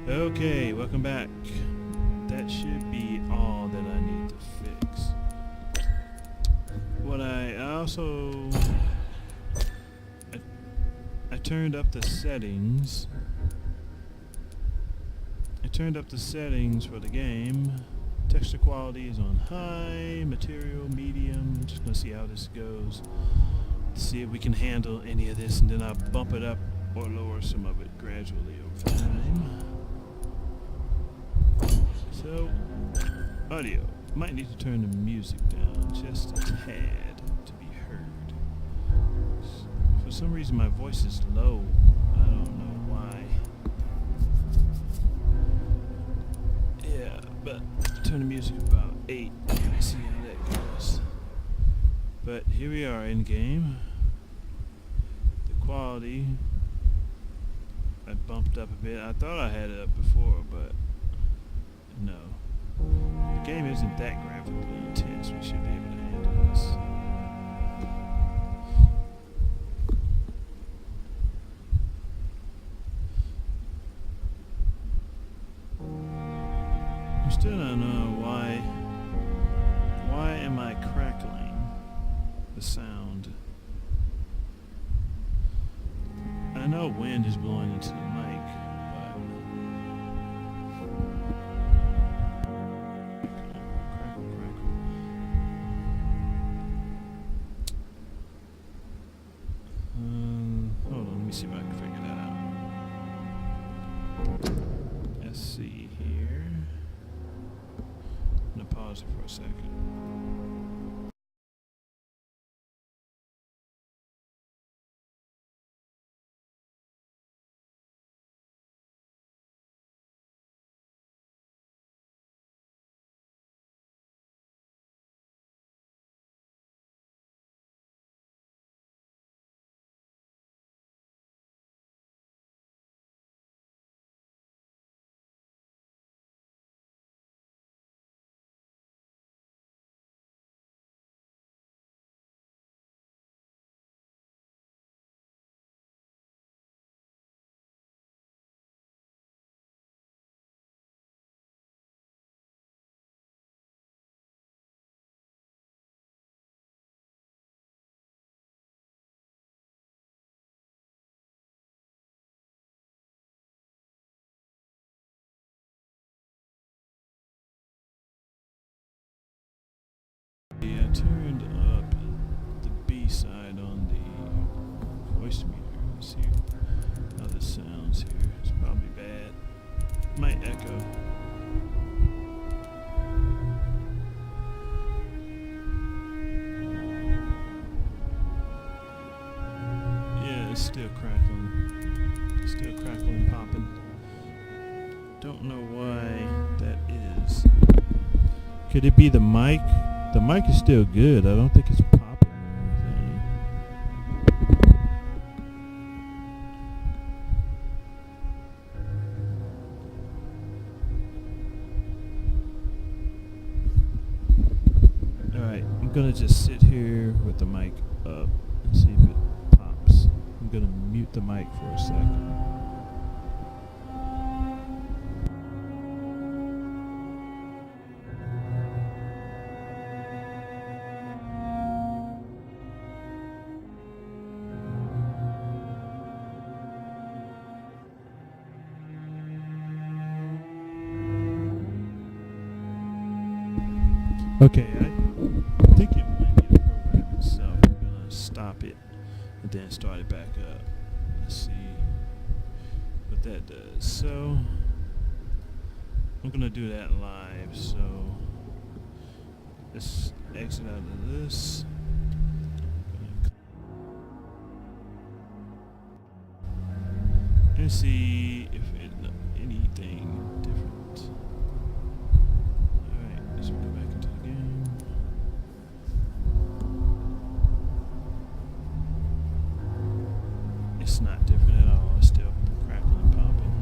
Okay, welcome back. That should be all that I need to fix. What I also... I turned up the settings. I turned up the settings for the game. Texture quality is on high, material, medium. I'm just going to see how this goes. See if we can handle any of this, and then I'll bump it up or lower some of it gradually over time. So, audio. Might need to turn the music down just a tad to be heard. For some reason my voice is low. I don't know why. Yeah, but turn the music about 8. See how that goes. But here we are in game. The quality I bumped up a bit. I thought I had it up before, but no. The game isn't that graphically intense. We should be able to handle this. I still don't know why. Why am I crackling the sound? I know wind is blowing into the mic, but crackle, crackle. Hold on, let me see if I can figure that out. Let's see here. I'm gonna pause it for a second. Yeah, I turned up the B side on the voice meter. Let's see how this sounds here. It's probably bad. Might echo. Yeah, it's still crackling. Still crackling, popping. Don't know why that is. Could it be the mic? The mic is still good. I don't think it's popping or anything. Alright, I'm gonna just sit here with the mic up and see if it pops. I'm gonna mute the mic for a second. Okay, I think it might be the program itself. I'm gonna stop it and then start it back up. Let's see what that does. So I'm gonna do that live. So let's exit out of this. And see if anything different. Alright, let's go back into the game. It's not different at all. It's still crackling and popping.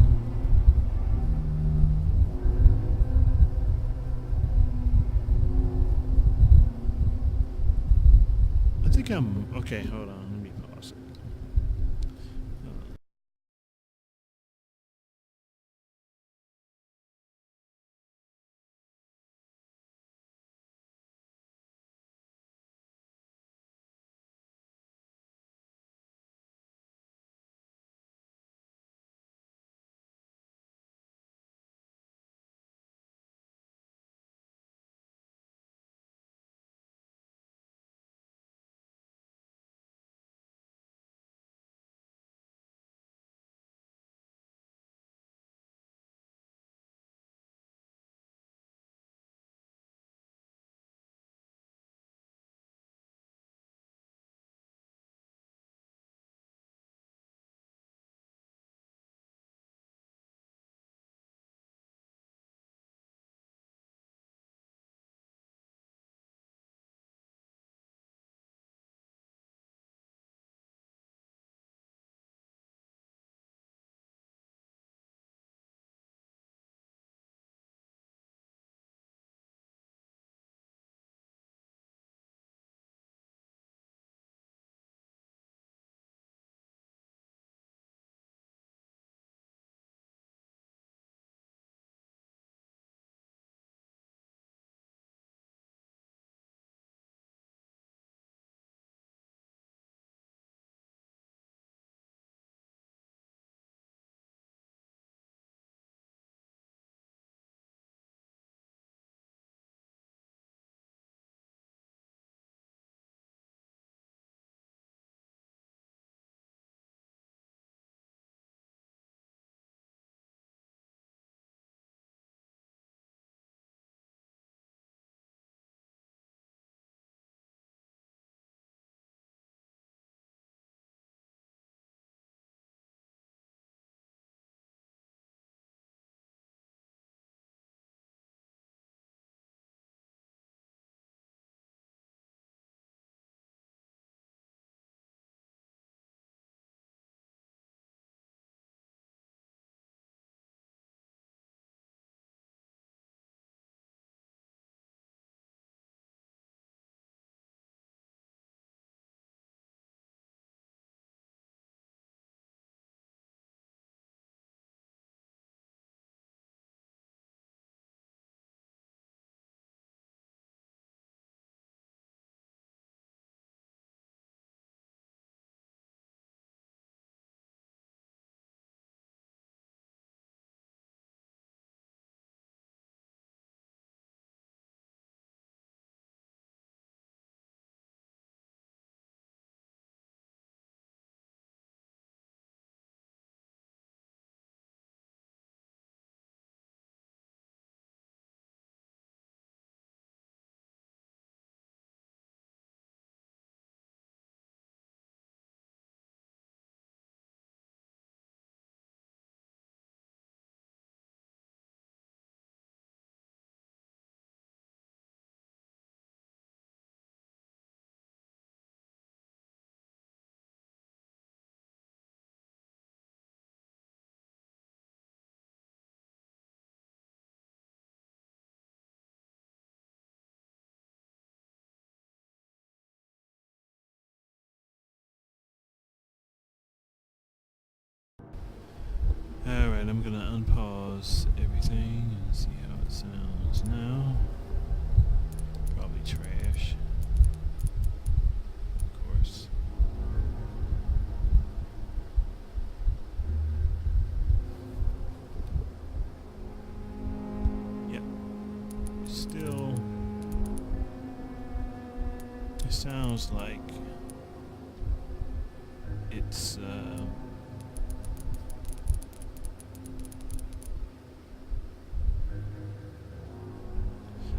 I think I'm okay. Hold on. Let me pause it. I'm gonna unpause everything and see how it sounds now. Probably trash. Of course. Yep. Still, it sounds like it's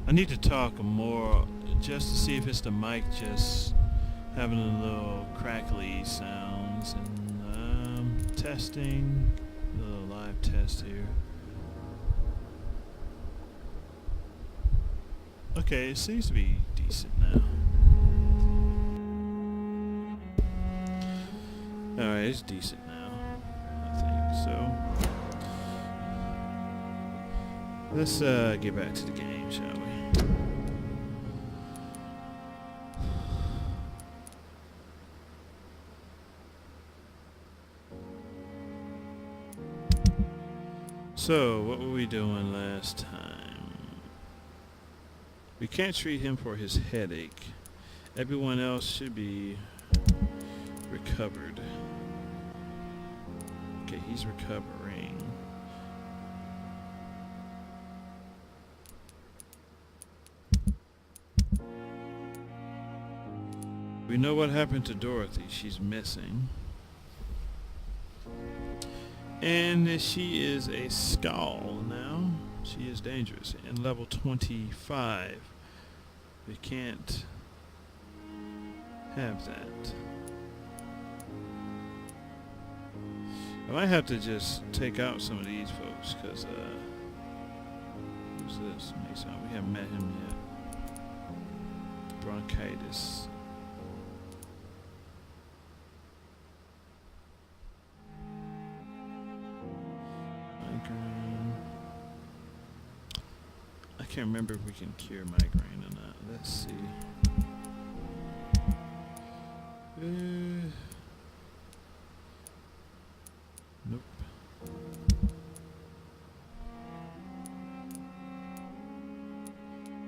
I need to talk more just to see if it's the mic just having a little crackly sounds, and testing, a little live test here. Okay, it seems to be decent now. Alright, it's decent now, I think so. Let's get back to the game, shall we? So, what were we doing last time? We can't treat him for his headache. Everyone else should be recovered. Okay, he's recovering. We know what happened to Dorothy. She's missing. And she is a skull now. She is dangerous. And level 25. We can't have that. I might have to just take out some of these folks, because who's this? Mason. We haven't met him yet. Bronchitis. Migraine. I can't remember if we can cure migraine or not. Let's see. Nope.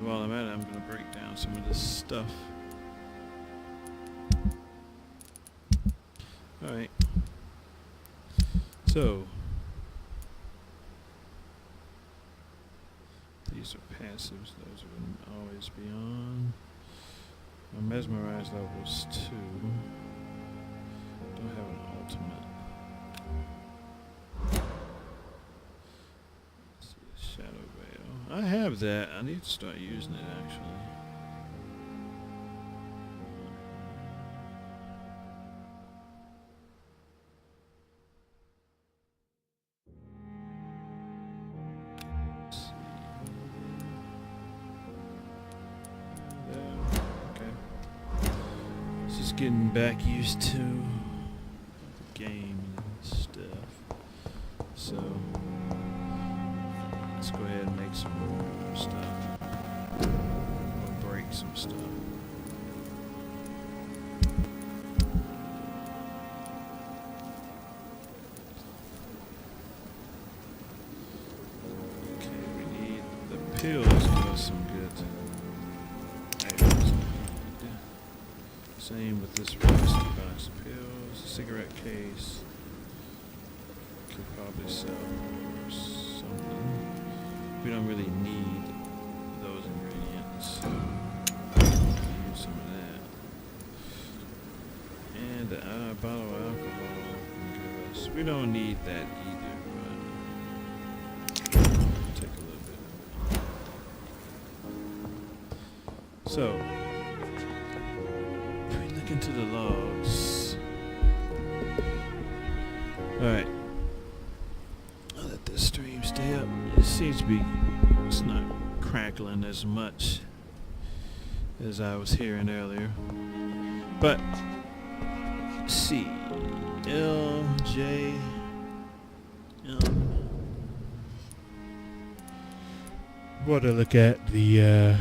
While I'm at it, I'm going to break down some of this stuff. Alright. So, these are passives. Those are going to always be on. My mesmerize levels 2. Don't have an ultimate. Let's see, Shadow Veil. I have that. I need to start using it actually. Let's see. Okay. Just getting back used to the game and stuff. So let's go ahead and make some stuff. Or break some stuff. Okay, we need the pills to give us some good items. Same with this rusty box of pills. A cigarette case. Could probably sell or something. We don't really need those ingredients, so use some of that. And a bottle of alcohol can give us. We don't need that either, but we'll take a little bit. So, if we look into the logs. Alright. I'll let this stream stay up. It seems to be, it's not crackling as much as I was hearing earlier. But, C, L, J, M. Want to look at the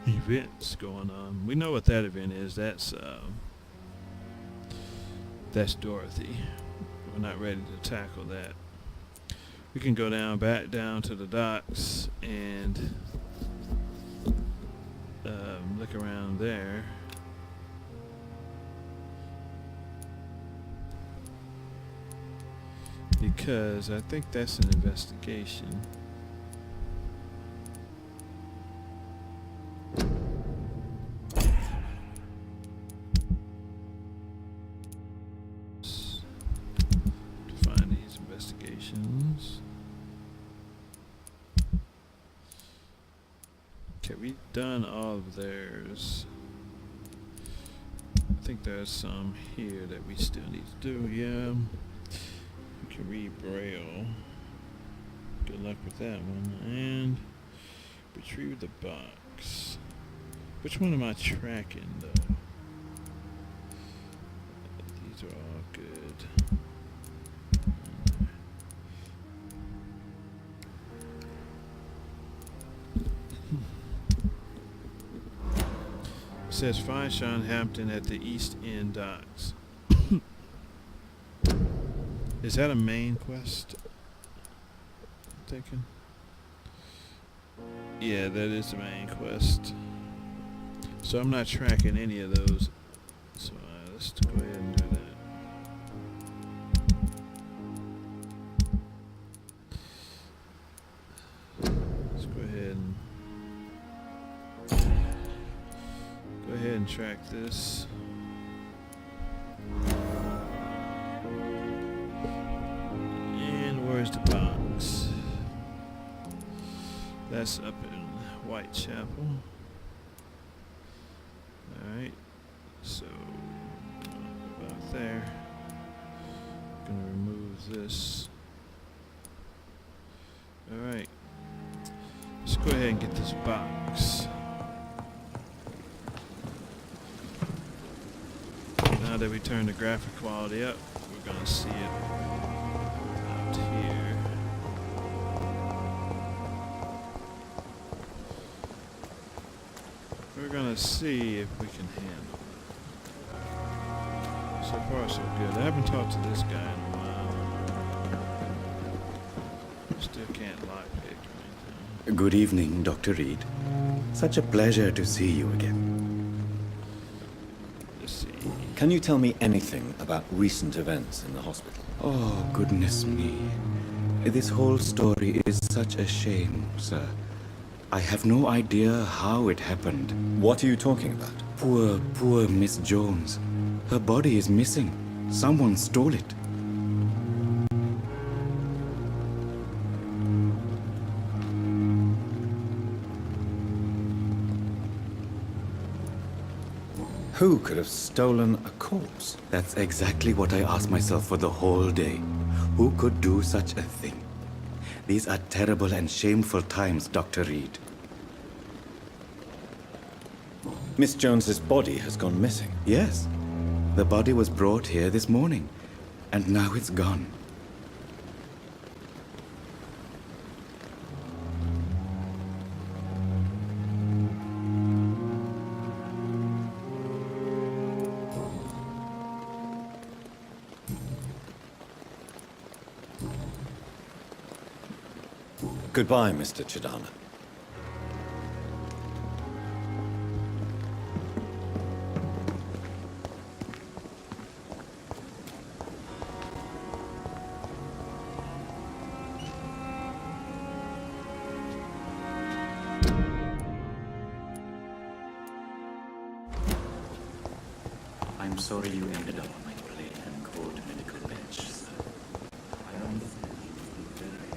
events going on. We know what that event is. That's Dorothy. we're not ready to tackle that. We can go back down to the docks and look around there. Because I think that's an investigation. To find these investigations. Okay, we've done all of theirs. I think there's some here that we still need to do, yeah. We can read Braille. Good luck with that one. And retrieve the box. Which one am I tracking though? These are all good. It says find Sean Hampton at the East End docks. Is that a main quest? I'm thinking. Yeah, that is the main quest. So I'm not tracking any of those. So let's go ahead and do that. Let's go ahead and track this. Where's the box? That's up in Whitechapel. Alright, so about there. Gonna remove this. Alright, let's go ahead and get this box. Now that we turn the graphic quality up, we're gonna see it out here. We're gonna see if we can handle it. So far so good. I haven't talked to this guy in a while. Still can't lockpick or anything. Good evening, Dr. Reed. Such a pleasure to see you again. Let's see. Can you tell me anything about recent events in the hospital? Oh, goodness me. This whole story is such a shame, sir. I have no idea how it happened. What are you talking about? Poor Miss Jones. Her body is missing. Someone stole it. Who could have stolen a corpse? That's exactly what I asked myself for the whole day. Who could do such a thing? These are terrible and shameful times, Dr. Reed. Miss Jones's body has gone missing. Yes. The body was brought here this morning, and now it's gone. Goodbye, Mr. Chidana. I'm sorry you ended up on my plain and cold medical bench, sir. I understand you must be very...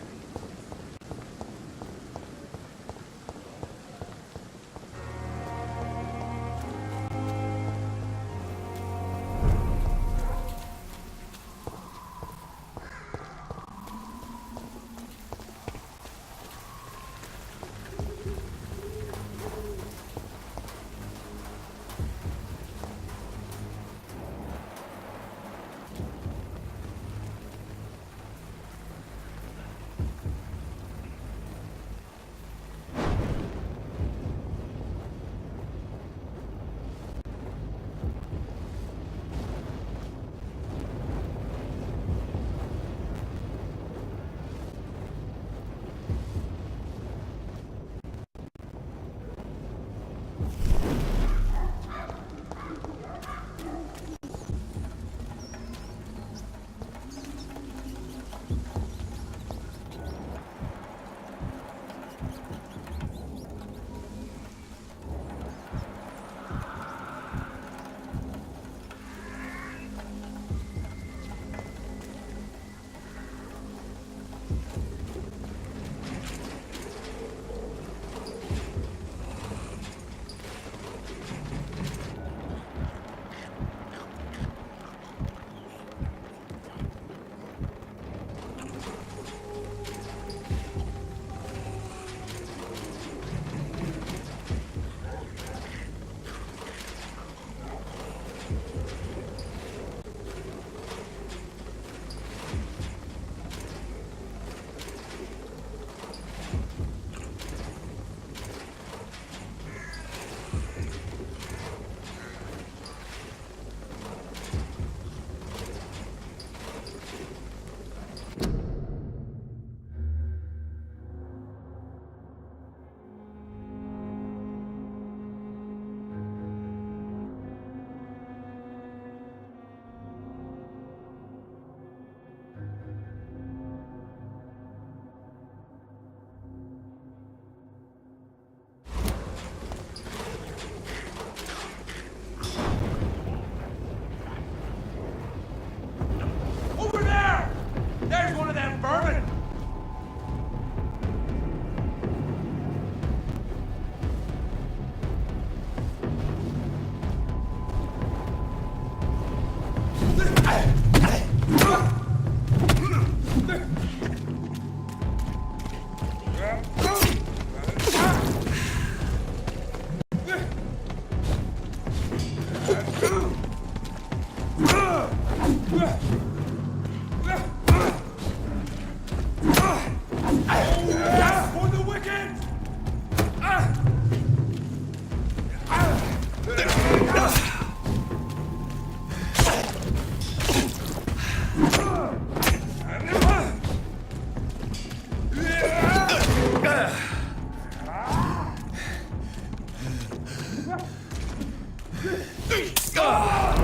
Death for the wicked!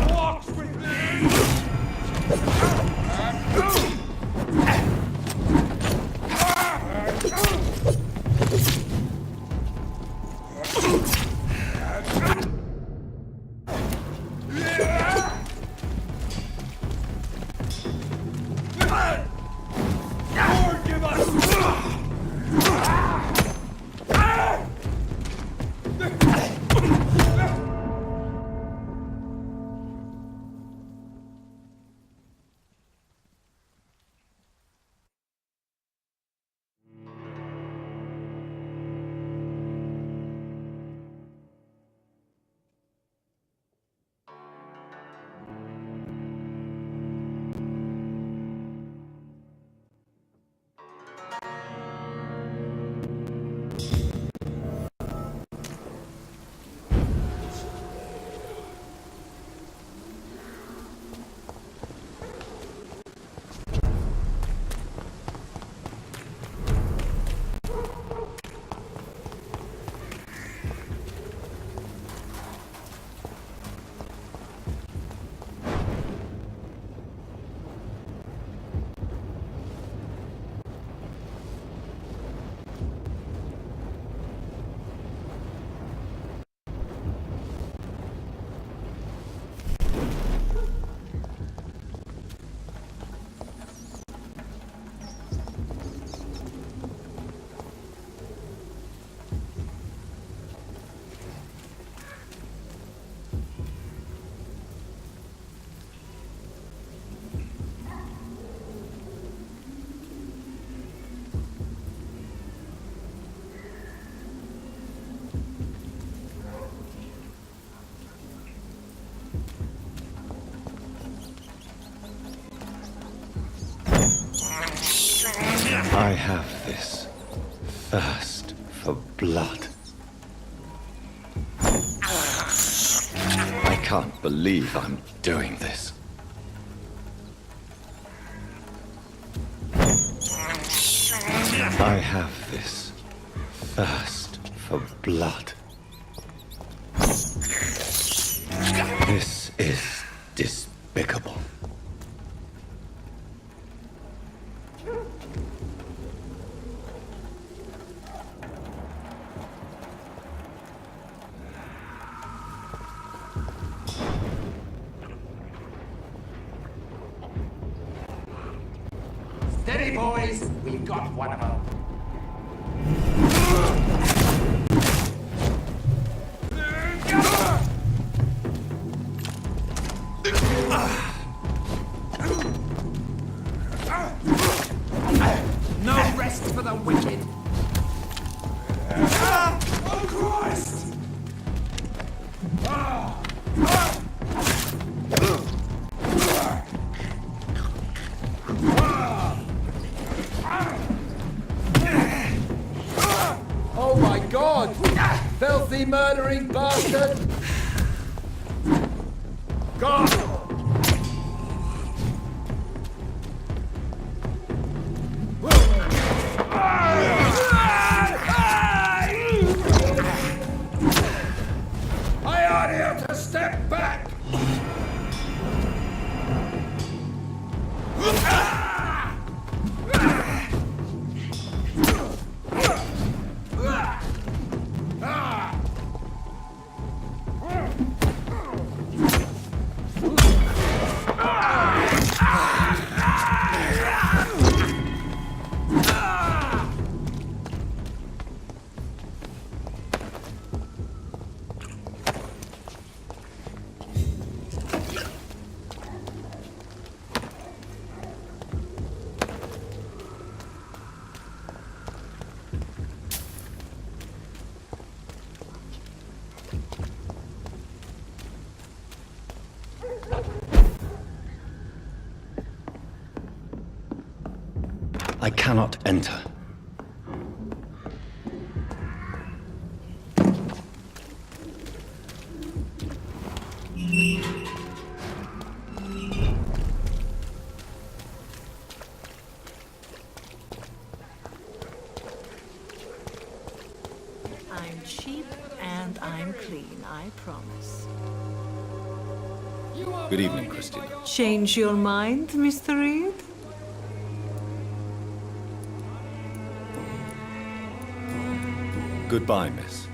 Walks with me! Lord, give us! I have this thirst for blood. I can't believe I'm doing this. I have this thirst for blood. This is despicable. Steady, boys! We've got one of them. No rest for the wicked! Oh, Christ! Oh my God! Filthy murdering bastard! God! I ought him to step back! I cannot enter. I'm cheap and I'm clean, I promise. Good evening, Christina. Change your mind, Mr. Reed? Goodbye, miss.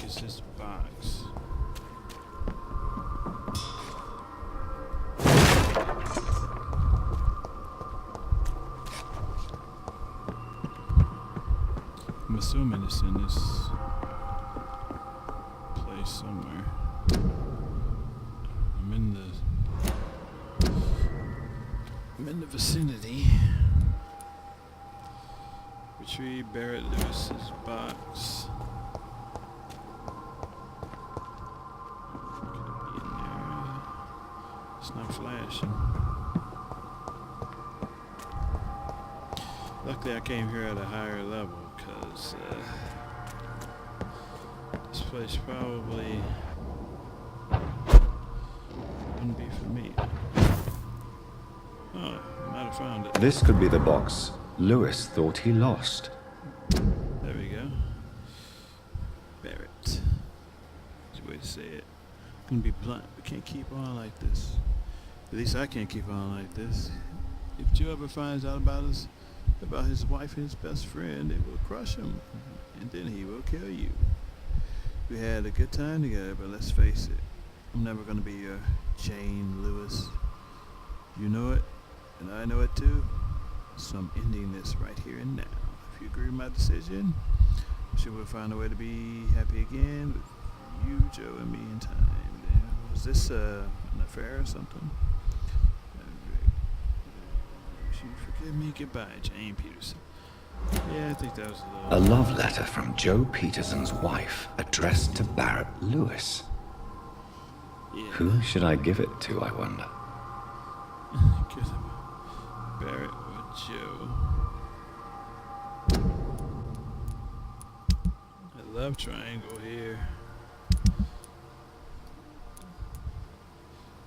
Is this box? I'm assuming it's in this place somewhere. I'm in the vicinity. Retrieve Barrett Lewis's box. Could it be in there? It's not flashing. Luckily I came here at a higher level, because this place probably wouldn't be for me. Oh, I might have found it. This could be the box Lewis thought he lost. There we go. Barrett. That's the way to say it. I'm gonna be blunt. We can't keep on like this. At least I can't keep on like this. If Joe ever finds out about his wife and his best friend, it will crush him, and then he will kill you. We had a good time together, but let's face it, I'm never gonna be your Jane Lewis. You know it, and I know it too. So I'm ending this right here and now. If you agree with my decision, I'm sure we'll find a way to be happy again with you, Joe, and me in time. Was this an affair or something? You forgive me. Goodbye, Jane Peterson. Yeah, I think that was A love letter from Joe Peterson's wife, addressed to Barrett Lewis. Yeah. Who should I give it to, I wonder? Good. Barrett or Joe. A love triangle here.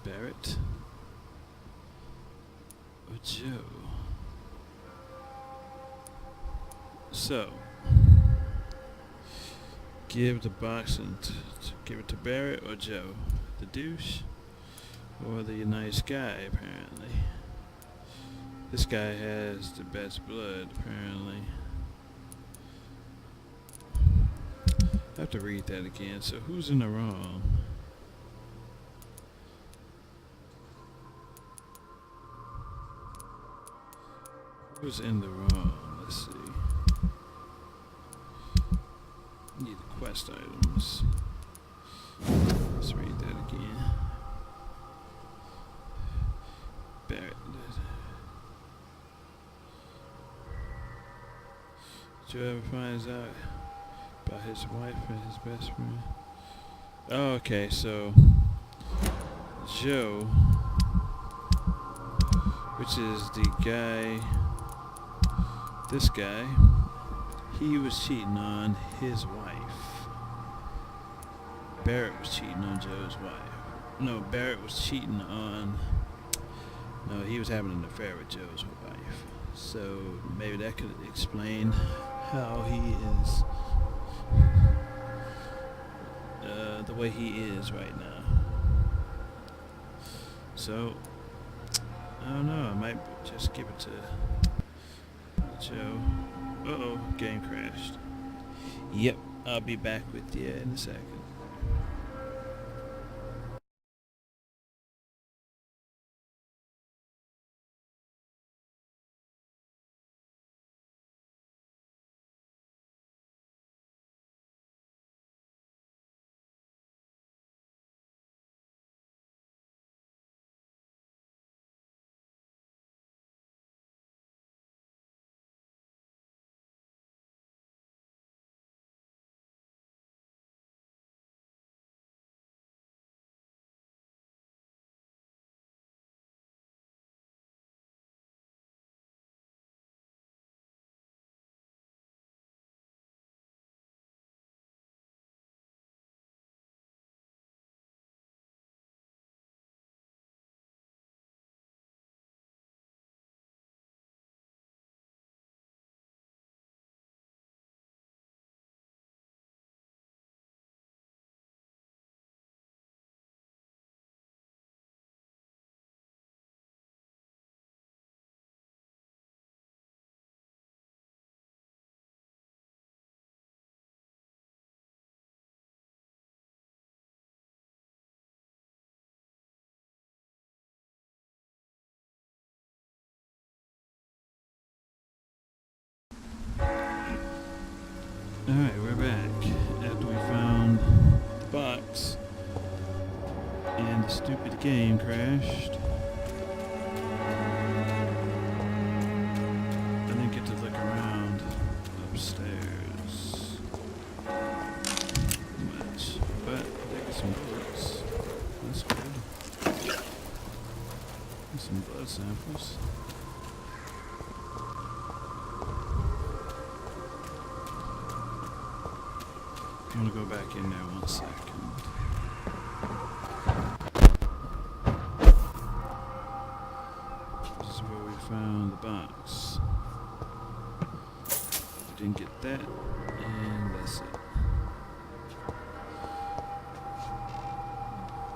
Barrett or Joe. So, give the box and give it to Barrett or Joe, the douche or the nice guy. Apparently, this guy has the best blood. Apparently, I have to read that again. So, who's in the wrong? Who's in the wrong? Let's see. Need the quest items. Let's read that again. Barrett. Joe ever finds out about his wife and his best friend? Oh, okay, so Joe, which is the guy, this guy, he was cheating on his wife. Barrett was cheating on Joe's wife. No, Barrett was cheating on... No, he was having an affair with Joe's wife. So maybe that could explain how he is... the way he is right now. So, I don't know, I might just give it to Joe. Uh-oh, game crashed. Yep, I'll be back with you in a second. Alright, we're back. After we found the box and the stupid game crashed. I didn't get to look around upstairs much, but I got some bullets. That's good. And some blood samples. I'm gonna go back in there 1 second. This is where we found the box. We didn't get that, and that's it.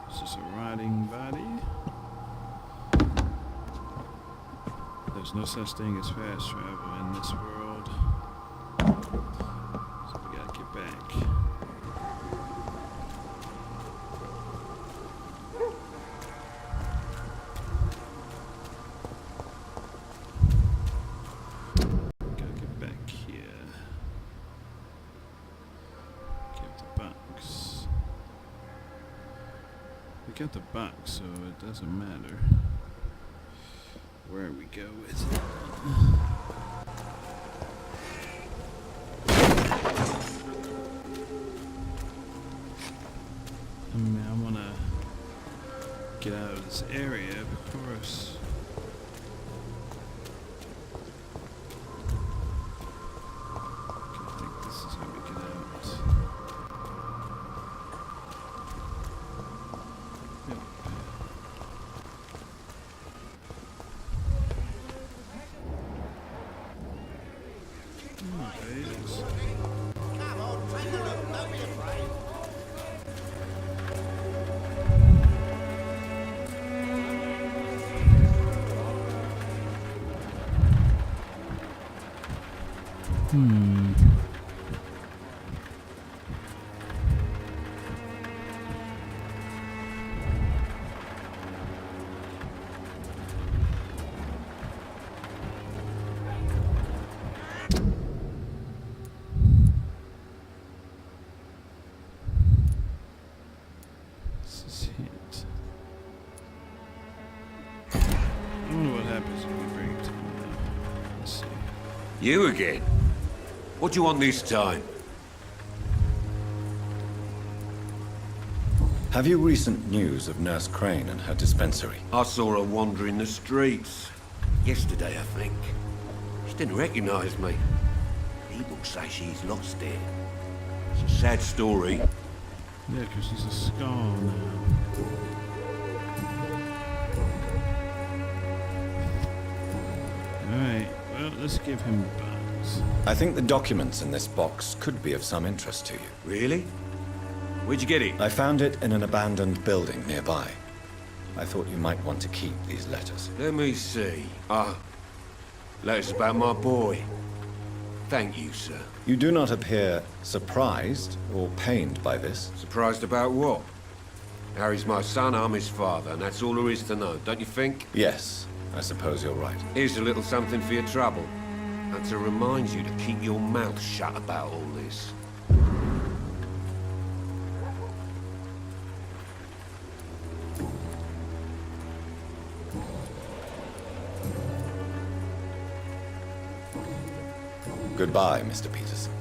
It's just a rotting body. There's no such thing as fast travel in this world. So we gotta get back. We got the box, so it doesn't matter where we go with it. I mean, I want to get out of this area, of course. Okay, I think this is how we get out. This is it. I wonder what happens if we bring it to him now. Let's see. You again? What do you want this time? Have you recent news of Nurse Crane and her dispensary? I saw her wandering the streets. Yesterday, I think. She didn't recognize me. People say she's lost it. It's a sad story. Yeah, because she's a skull now. Alright, well, let's give him the box. I think the documents in this box could be of some interest to you. Really? Where'd you get it? I found it in an abandoned building nearby. I thought you might want to keep these letters. Let me see. Letters about my boy. Thank you, sir. You do not appear surprised or pained by this. Surprised about what? Harry's my son, I'm his father, and that's all there is to know, don't you think? Yes, I suppose you're right. Here's a little something for your trouble. And to remind you to keep your mouth shut about all this. Goodbye, Mr. Peterson.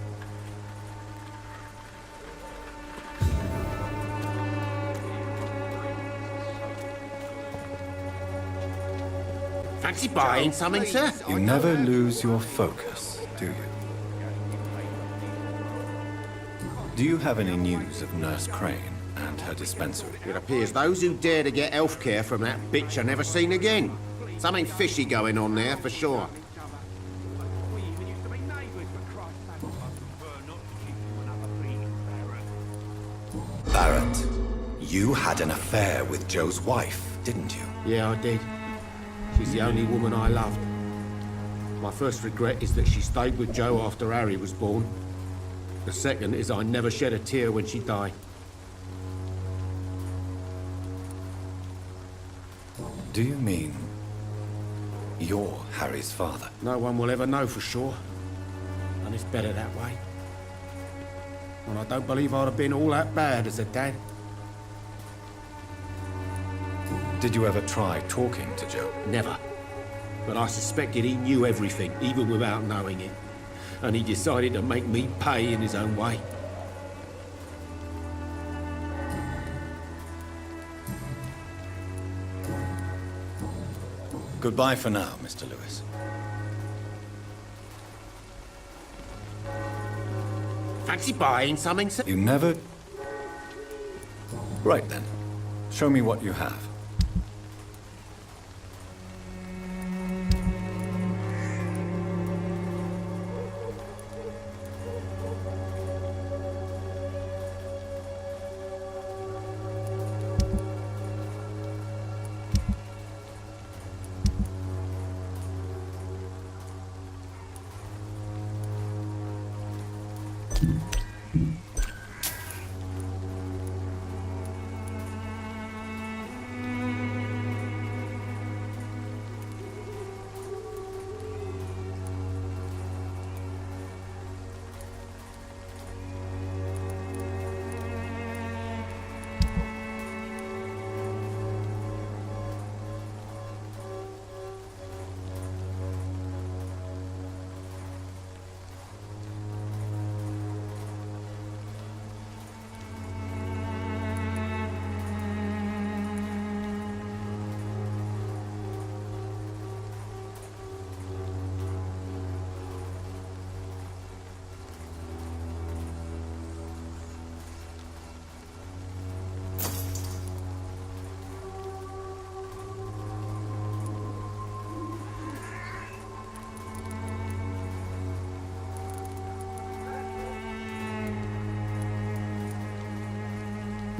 Fancy buying something, sir? You never lose your focus, do you? Do you have any news of Nurse Crane and her dispensary? It appears those who dare to get health care from that bitch are never seen again. Something fishy going on there, for sure. Barrett, you had an affair with Joe's wife, didn't you? Yeah, I did. She's the only woman I loved. My first regret is that she stayed with Joe after Harry was born. The second is I never shed a tear when she died. Do you mean you're Harry's father? No one will ever know for sure. And it's better that way. And I don't believe I'd have been all that bad as a dad. Did you ever try talking to Joe? Never. But I suspected he knew everything, even without knowing it. And he decided to make me pay in his own way. Goodbye for now, Mr. Lewis. Fancy buying something, sir? You never... Right then. Show me what you have.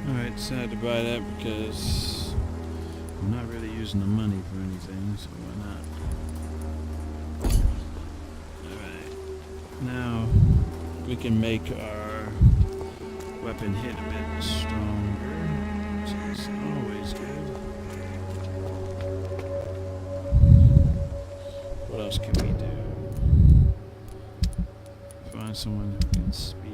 Alright, decided to buy that because I'm not really using the money for anything, so why not? Alright, now we can make our weapon hit a bit stronger, which is always good. What else can we do? Find someone who can speak.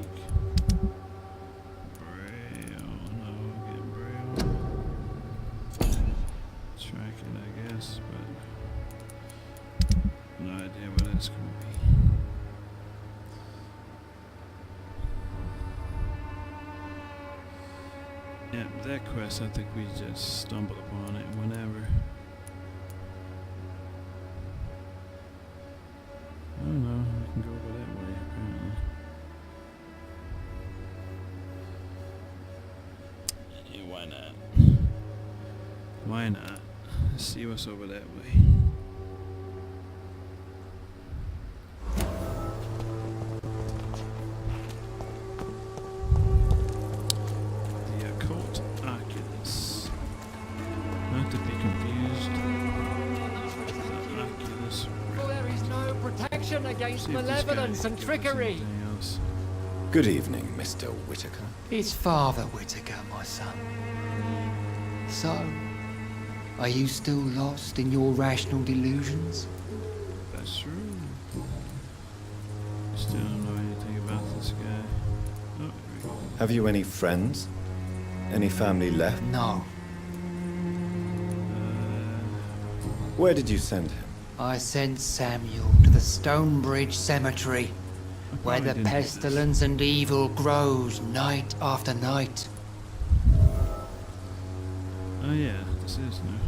Yeah, that quest, I think we just stumbled upon it whenever. I don't know, we can go over that way, apparently. Yeah, why not? Why not? Let's see what's over that way. Against malevolence and trickery. Good evening, Mr. Whitaker. It's Father Whitaker, my son. So, are you still lost in your rational delusions? That's true. Still don't know anything about this guy. Oh, here we go. Have you any friends? Any family left? No. Where did you send him? I sent Samuel to the Stonebridge Cemetery, where the pestilence and evil grows night after night. Oh yeah, this is new.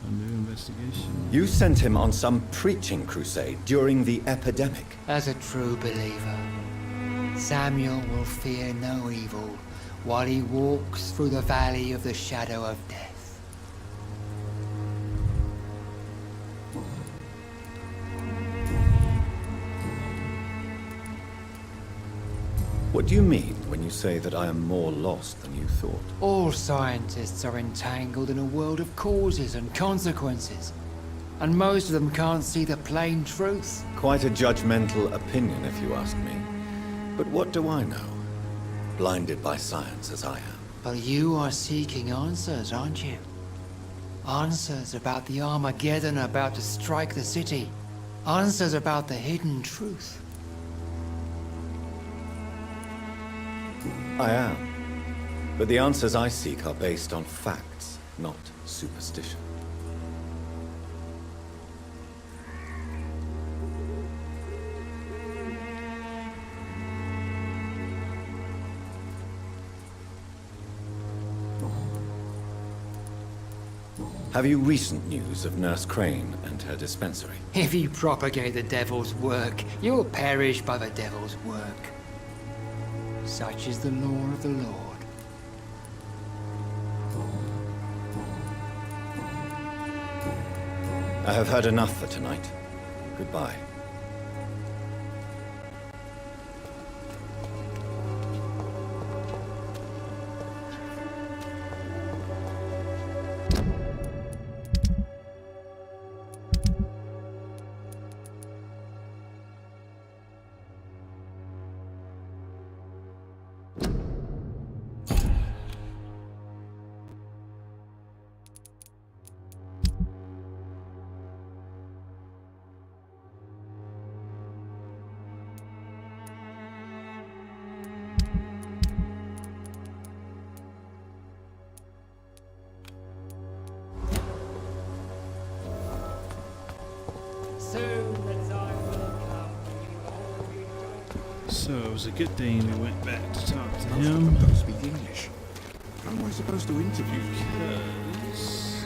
A new investigation. You sent him on some preaching crusade during the epidemic. As a true believer, Samuel will fear no evil while he walks through the valley of the shadow of death. What do you mean when you say that I am more lost than you thought? All scientists are entangled in a world of causes and consequences, and most of them can't see the plain truth. Quite a judgmental opinion, if you ask me. But what do I know? Blinded by science as I am. But you are seeking answers, aren't you? Answers about the Armageddon about to strike the city. Answers about the hidden truth. I am. But the answers I seek are based on facts, not superstition. Have you recent news of Nurse Crane and her dispensary? If you propagate the devil's work, you'll perish by the devil's work. Such is the law of the Lord. I have heard enough for tonight. Goodbye. So it was a good thing we went back to talk to him. Don't speak English. How am I supposed to interview you? Because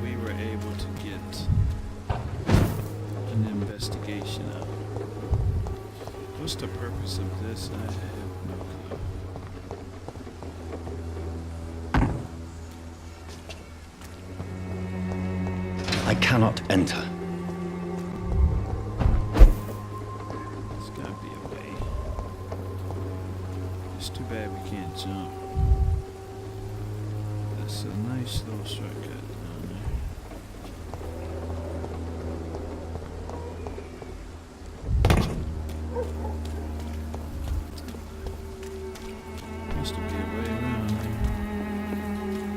we were able to get an investigation out. What's the purpose of this? I have no clue. I cannot enter. There's gotta be a way. It's too bad we can't jump. That's a nice little shortcut down there. Must be a way around here.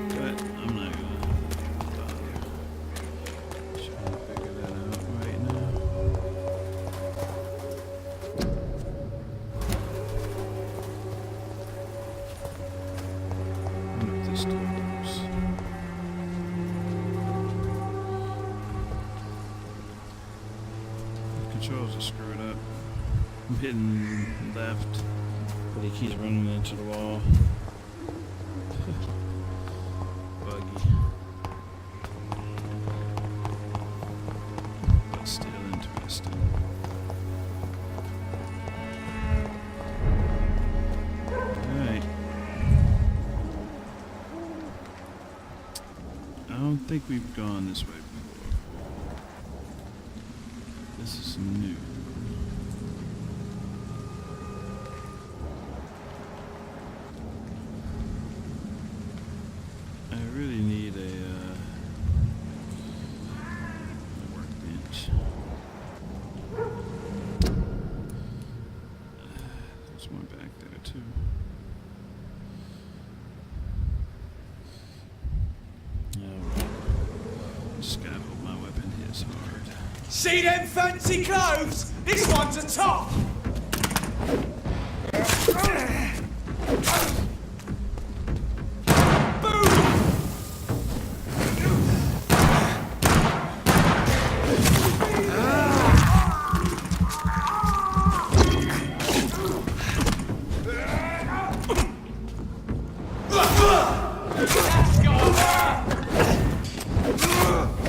But I'm not gonna bother trying to figure that out right now. I wonder if this door goes. The controls are screwed up. I'm hitting left, but he keeps running into the wall. Buggy. But still interesting. Alright. I don't think we've gone this way before. This is new. I really need a workbench. There's one back there too. Alright. Just gotta hope my weapon hits hard. See them fancy clothes? This one's a top!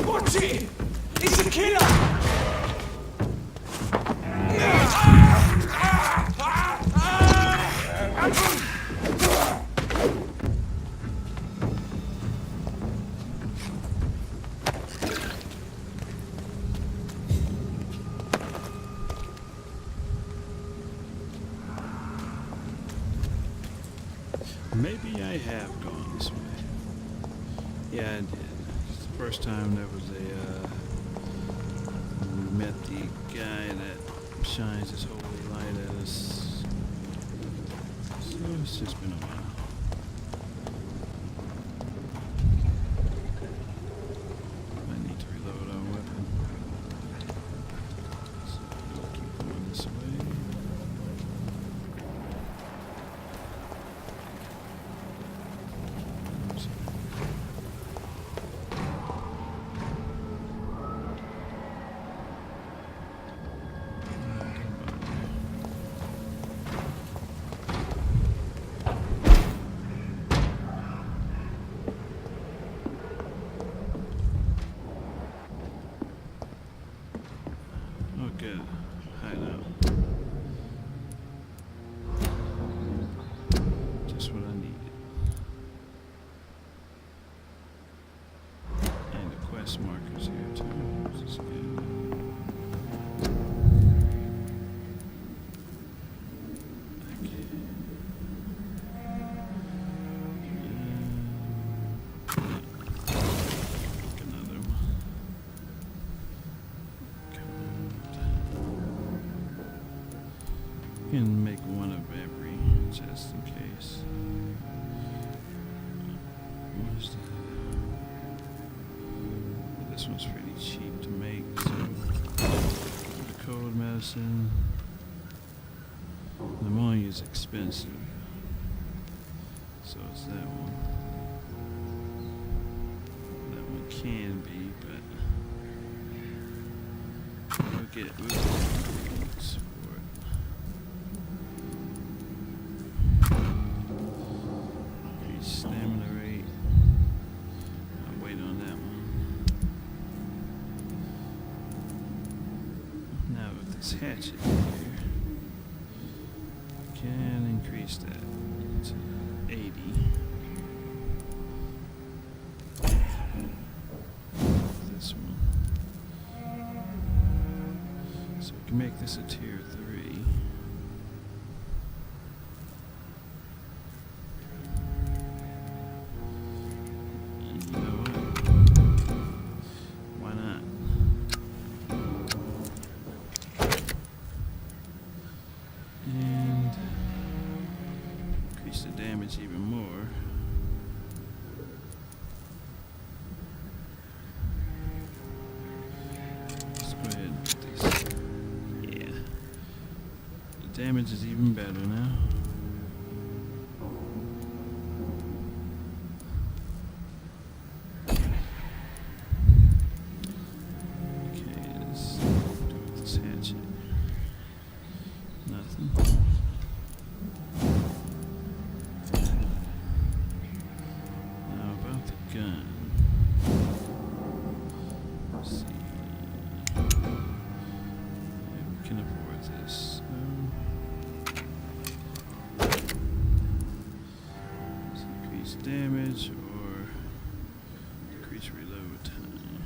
Watch it! It's a killer! Maybe I have gone this way. Yeah, I did. It's the first time there was we met the guy that shines his holy light at us. So it's just been a while. I need to reload our weapon. So we'll keep going this way. good hideout. Just what I needed. And the quest markers here too, which is good. Can make one of every, just in case. What's that? This one's pretty cheap to make, so the cold medicine. Pneumonia is expensive, so it's that one. That one can be, but we'll get support. Stamina rate. I'll wait on that one. Now with this hatchet here, I can increase that to 80. This one. So we can make this a tier 3. Even more. Let's go ahead and put this. Yeah. The damage is even better now. Okay, let's do with this hatchet. Nothing. Gun. Let's see. Yeah, we can afford this. Let's increase damage or decrease reload time.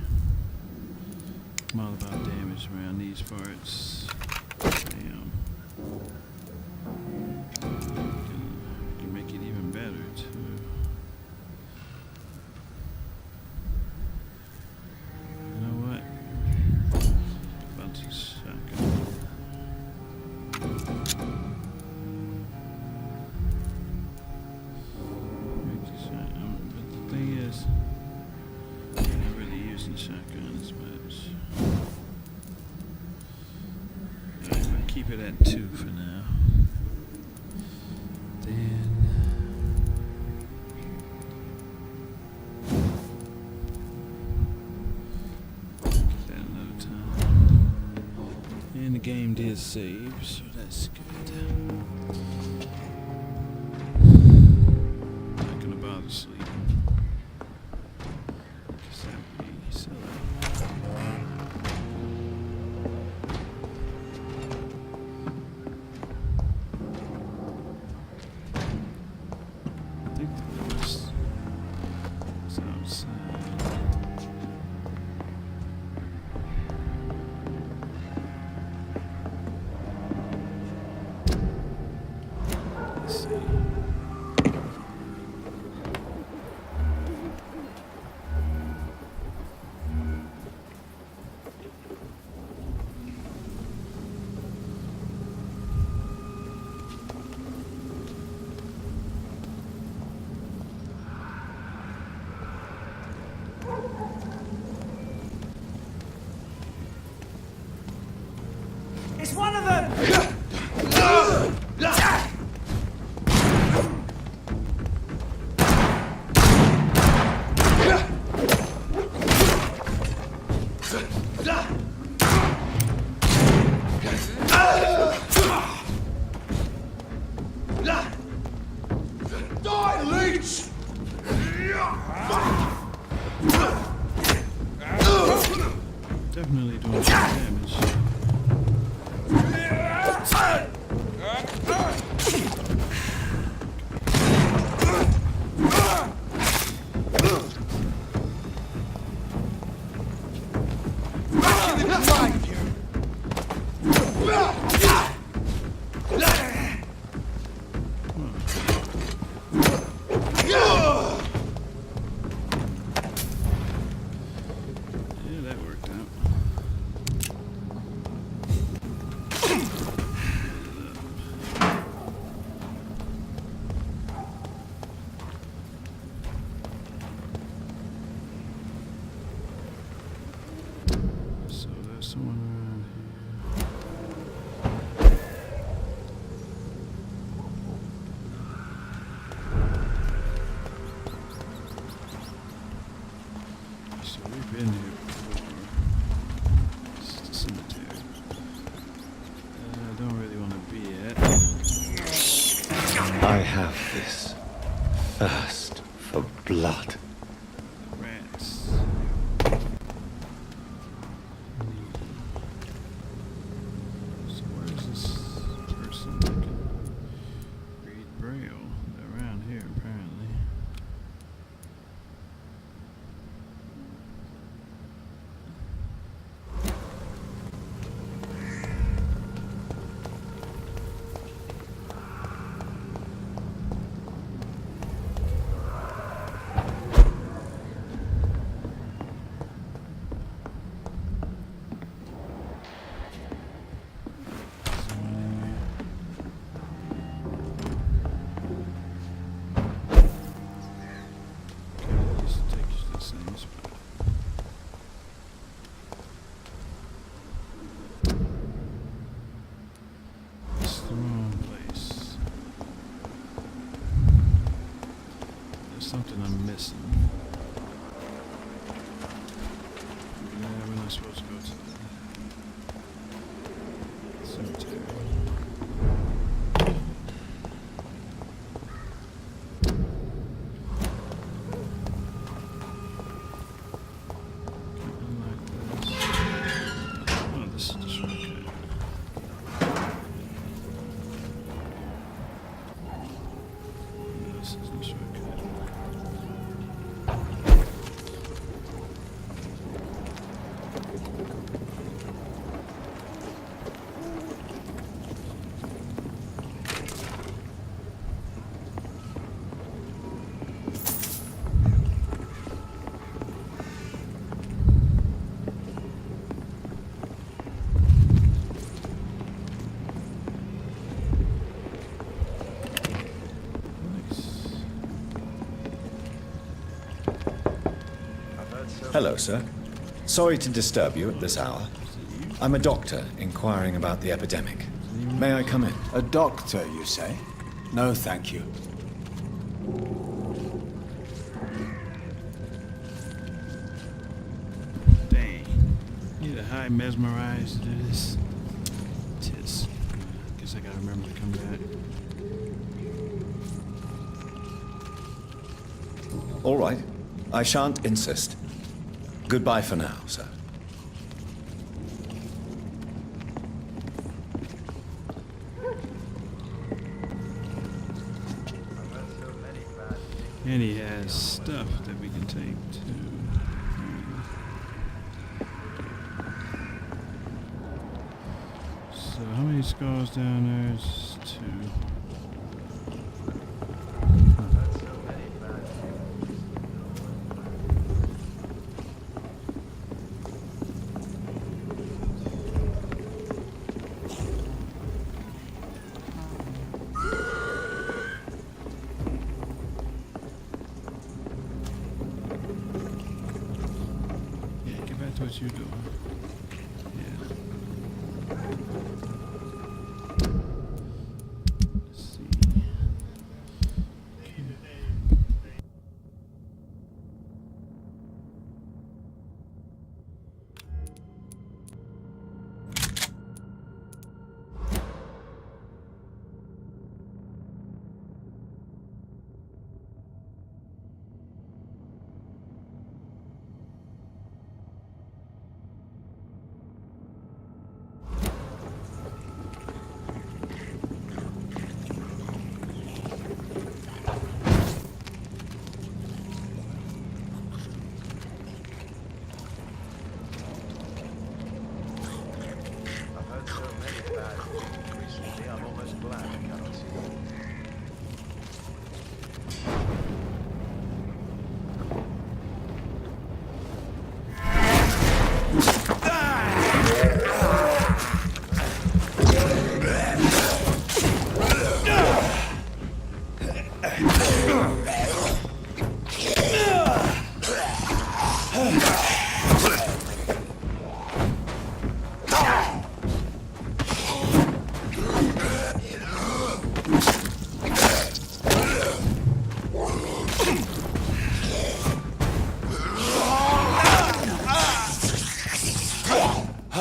I'm all about damage around these parts. Damn. Can make it even better too. Shotguns much. Alright, we'll keep it at 2 for now. Then get that another time. And the game did save, so that's good. Not gonna bother sleeping. It's one of them! Die, leech! Definitely doing some damage. find you! Yeah, that worked out. So there's someone around here. So we've been here before. This is the cemetery. I don't really want to be at. I have this thirst for blood. The rats. So where is this person that can read Braille? They're around here apparently. This takes you to the same spot. It's the wrong place. There's something I'm missing. Yeah, we're not supposed to go to the cemetery. Oh, this is the shortcut. This is the shortcut. Hello, sir. Sorry to disturb you at this hour. I'm a doctor inquiring about the epidemic. May I come in? A doctor, you say? No, thank you. Dang. Need a high mesmerized to do this. Tis. Guess I gotta remember to come back. All right. I shan't insist. Goodbye for now, sir. And he has stuff that we can take too. So how many skulls down there? Is 2. Yeah, get back to what you're doing. Yeah. Let's see. I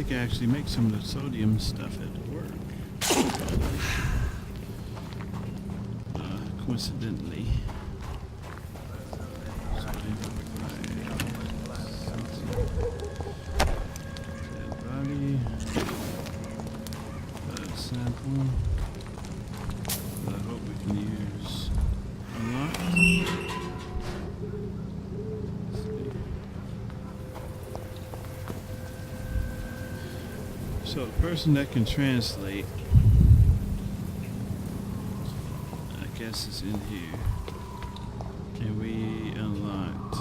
think I actually make some of the sodium stuff at work. Coincidentally. Dead body. Blood sample. That I hope we can use unlocked. So the person that can translate, I guess, is in here. And we unlocked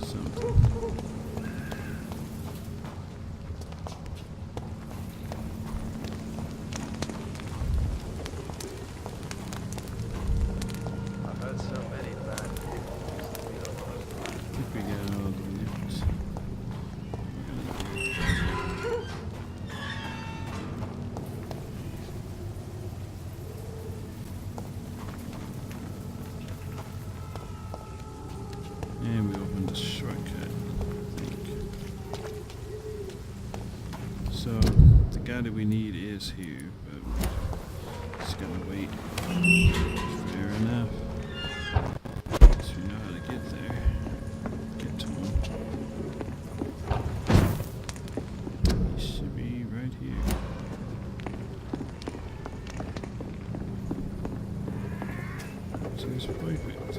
something. I've heard so many bad people. I think we got all the nukes. And we opened the shortcut, I think. So, the guy that we need is here, but just gotta wait. Fair enough. Guess we know how to get there. Get to him. He should be right here. So it's perfect.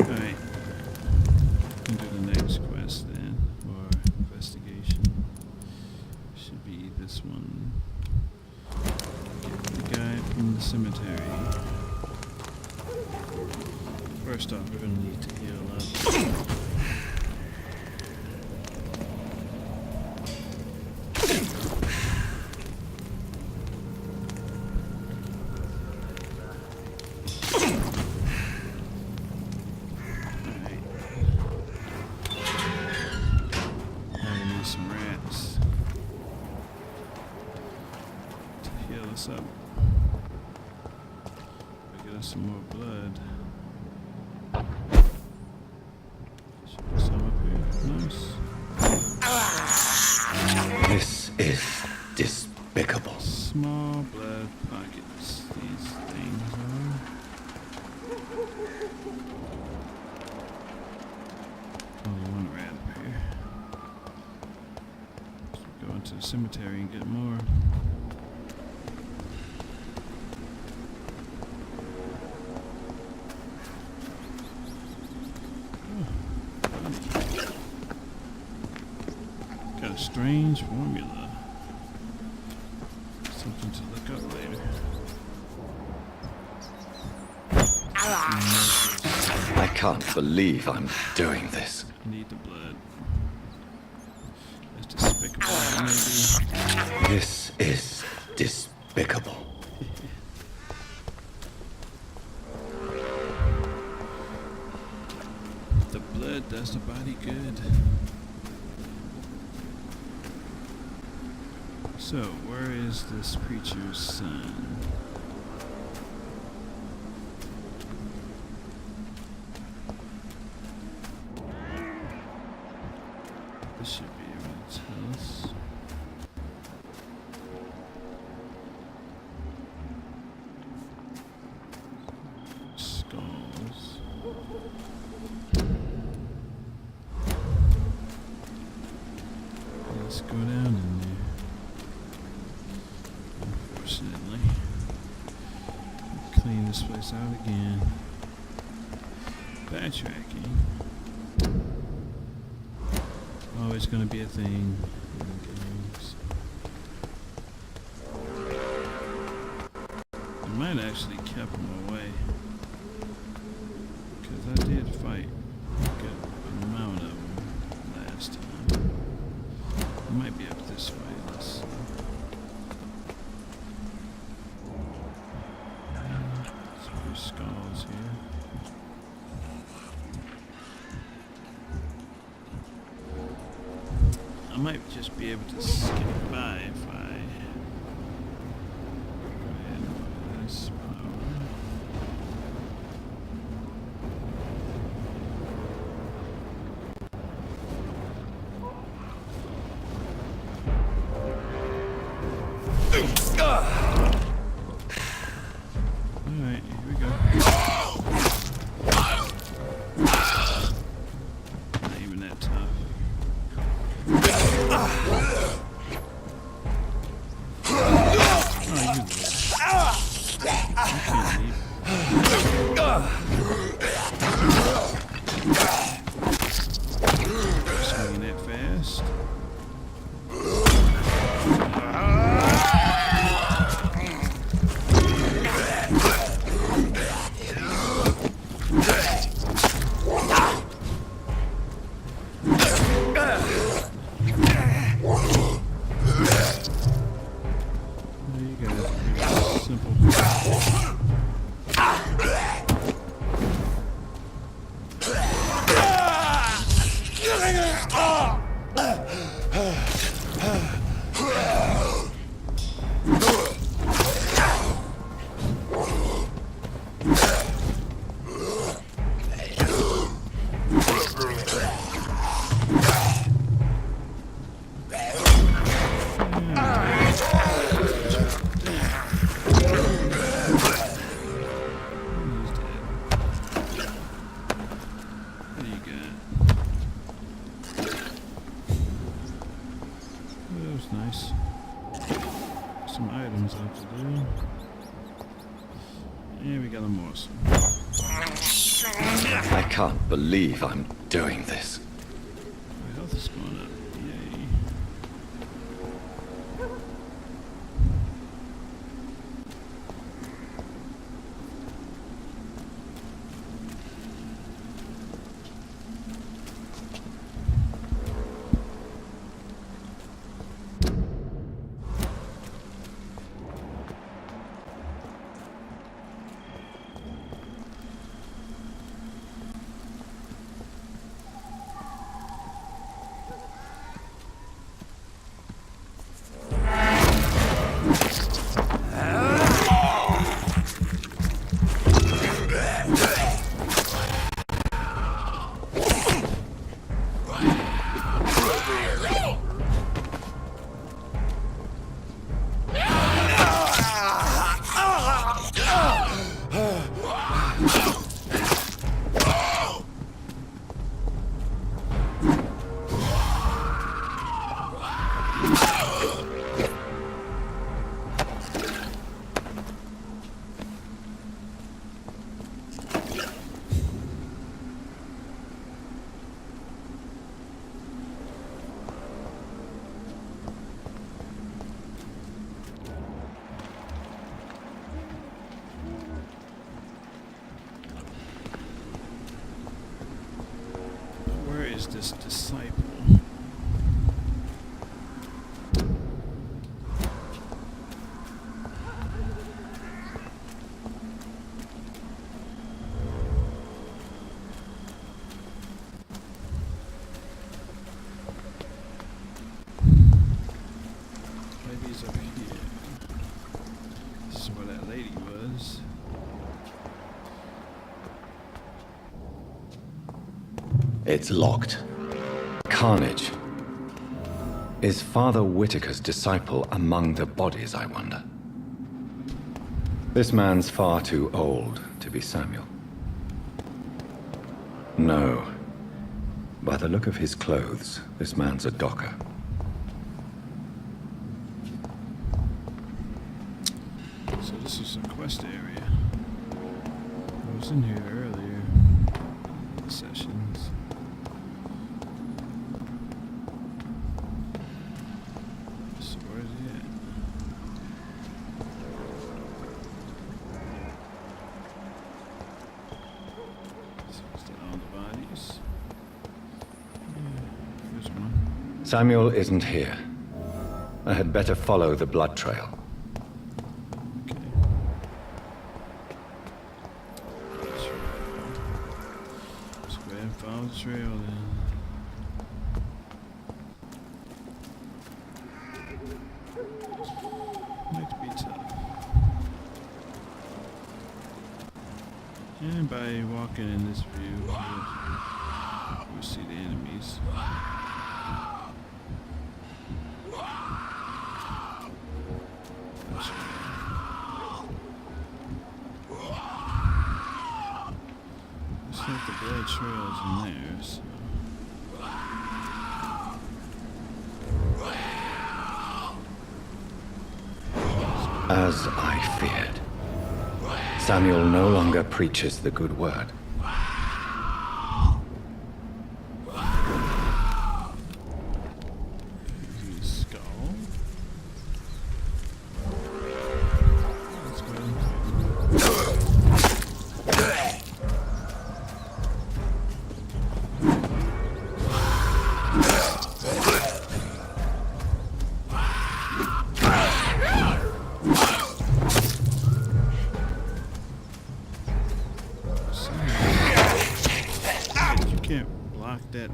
Alright. Do the next quest then, or investigation. Should be this one. Get the guy from the cemetery. First off, we're gonna need to heal up. Some rats to heal us up. Get us some more blood. Should be some up here. Nice. This is despicable. Small blood pockets. These things are. Only one rat up here. Go into the cemetery and get more. Oh, got a strange formula. Something to look up later. I can't believe I'm doing this. I need the blood. That's despicable, maybe. This is despicable. The blood does the body good. So, where is this preacher's son? This should be able to tell us. Skulls. Let's go down in there. Unfortunately. Clean this place out again. Backtracking. Always gonna be a thing in games. I might actually kept him away. Because I did fight a good amount of them last time. I might be up this way, let's see. Some more skulls here. I might just be able to skip by if I go ahead and put this power. Alright, here we go. Not even that tough. Swinging that fast. There you go. Simple. Nice. Some items out to do. And we got a morsel. I can't believe I'm doing this. My health is going up. Yay. Is this disciple? Maybe is over here. This is where that lady was. It's locked. Carnage. Is Father Whitaker's disciple among the bodies, I wonder? This man's far too old to be Samuel. No. By the look of his clothes, this man's a docker. So this is a quest area. I was in here earlier. Sessions. So where's he at? Still on the bodies. Yeah, here's one. Samuel isn't here. I had better follow the blood trail. Okay. Let's go ahead and follow the trail then. Might be tough. And by walking in this view, we'll see the enemies. Looks like the blood trail's in there, so. As I feared. Samuel no longer preaches the good word. Skull. Let's go ahead you can't block that.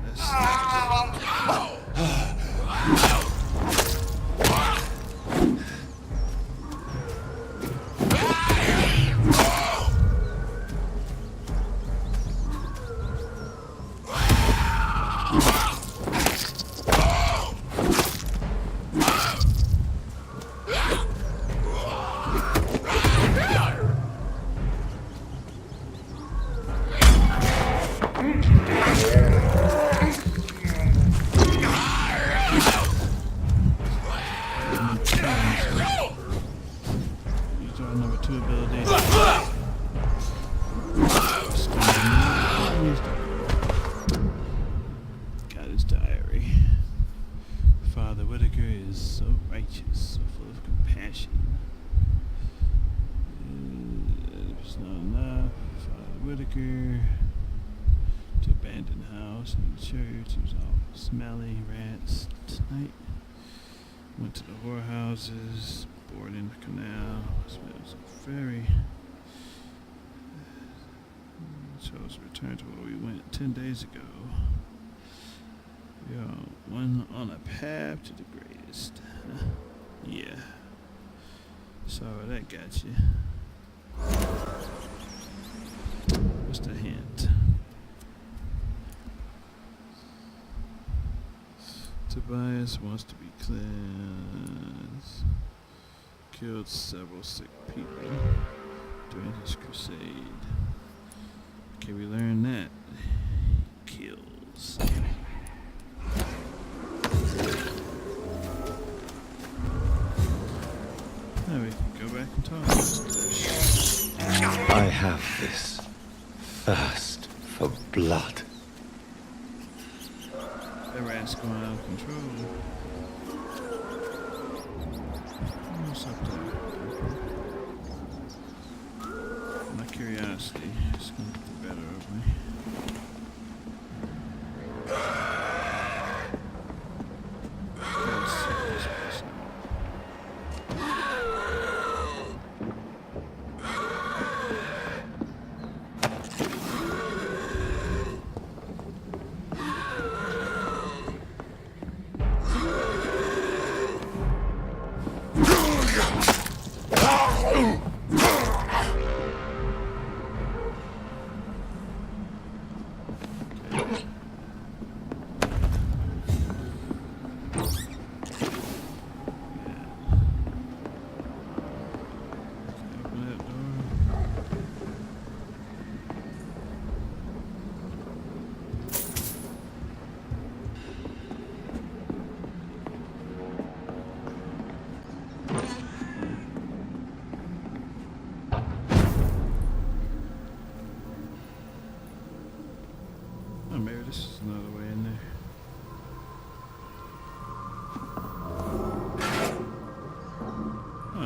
Use our number 2 ability. Got his diary. Father Whitaker is so righteous, so full of compassion. If it's not enough, Father Whitaker to abandoned house and church. It was all smelly rats tonight. Went to the whorehouses, bored in the canal. Smells very. Chose to return to where we went 10 days ago. We are one on a path to the greatest. Yeah. Sorry, that got you. What's the hint? Tobias wants to be cleansed. Killed several sick people during his crusade. Okay, we learned that. Kills. Now we can go back and talk. I have this thirst for blood. That rat's going out of control. What's up there? My curiosity is going to get the better of me. Let's see this person out.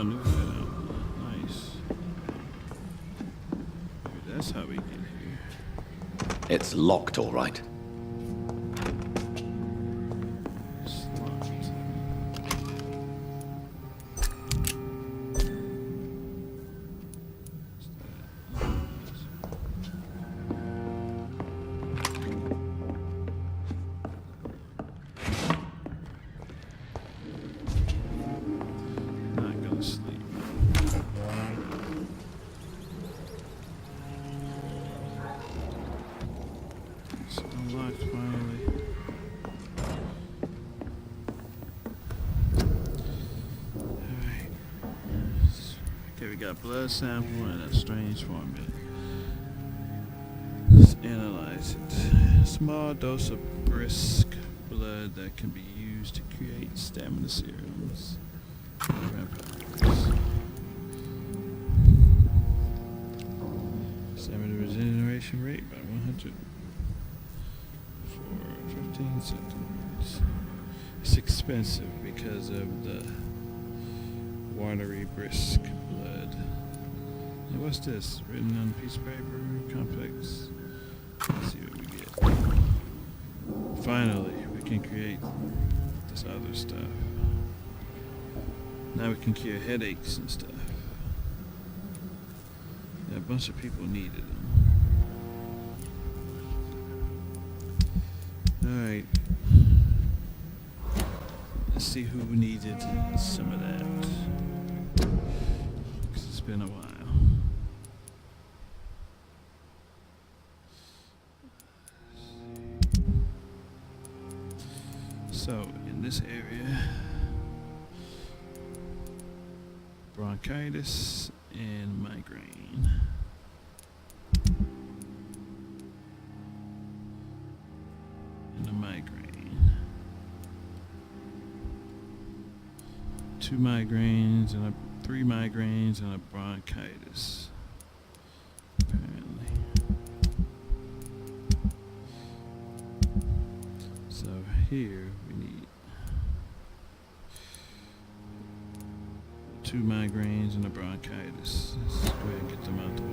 new hideout. Nice. Maybe that's how we get here. It's locked, all right. It's locked. Not gonna sleep. It's unlocked finally. Alright. Okay, we got blood sample and a strange formula. Let's analyze it. Small dose of brisk blood that can be used to create stamina serums. Vampires. Stamina regeneration rate by 100 for 15 seconds. It's expensive because of the watery brisk blood. And what's this? Written on a piece of paper? Complex. Let's see what we get. Finally, we can create this other stuff. Now we can cure headaches and stuff. Yeah, a bunch of people needed them. Alright. Let's see who needed some of that. 'Cause it's been a while. So, in this area, bronchitis and migraine. And a migraine. 2 migraines and 3 migraines and a bronchitis. Apparently. So here we need 2 migraines and a bronchitis. Let's go ahead and get them out the way.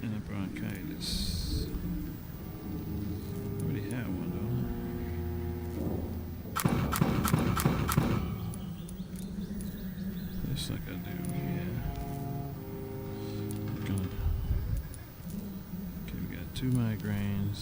And a bronchitis. Already had one though. Just like I do, yeah. Okay, we got 2 migraines.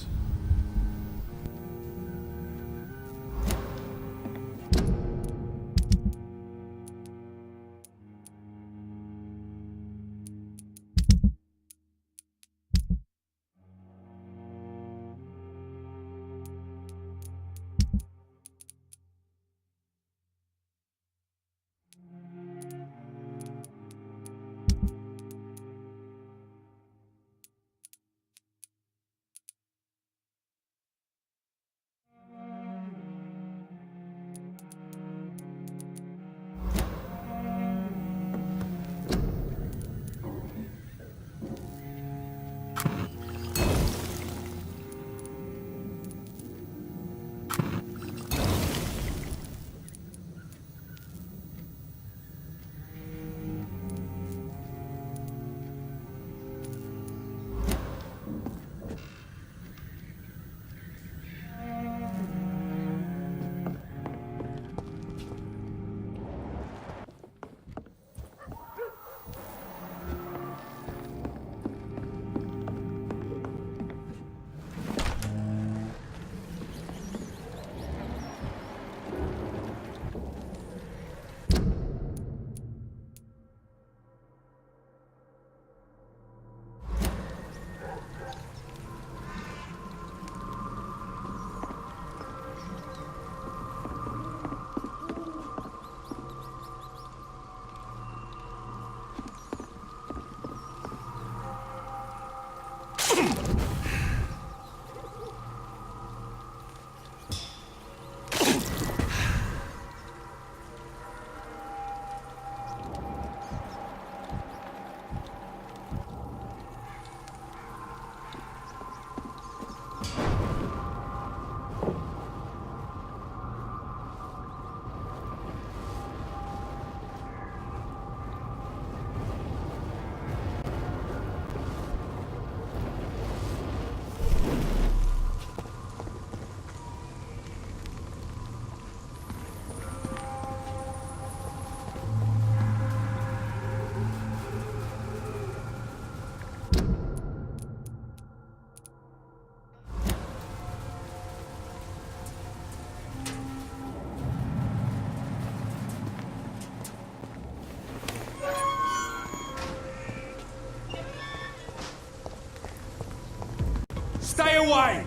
Stay away!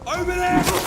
Over there!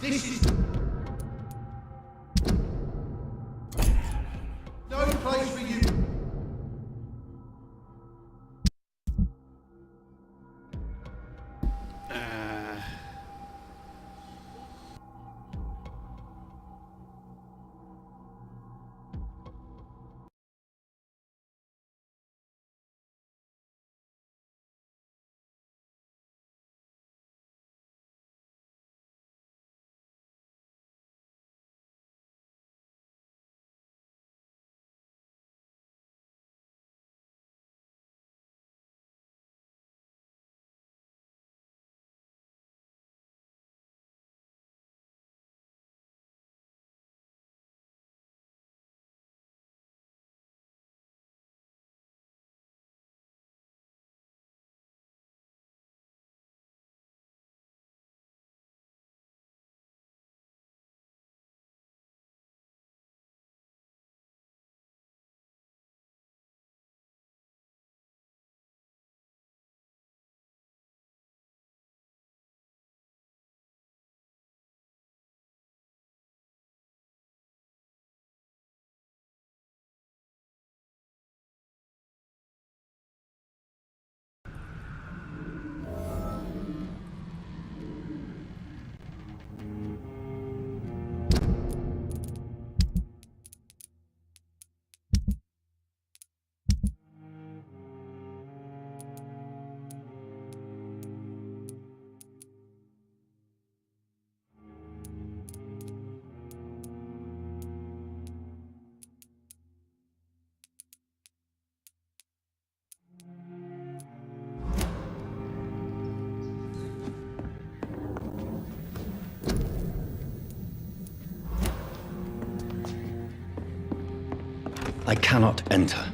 This is no place for you. I cannot enter.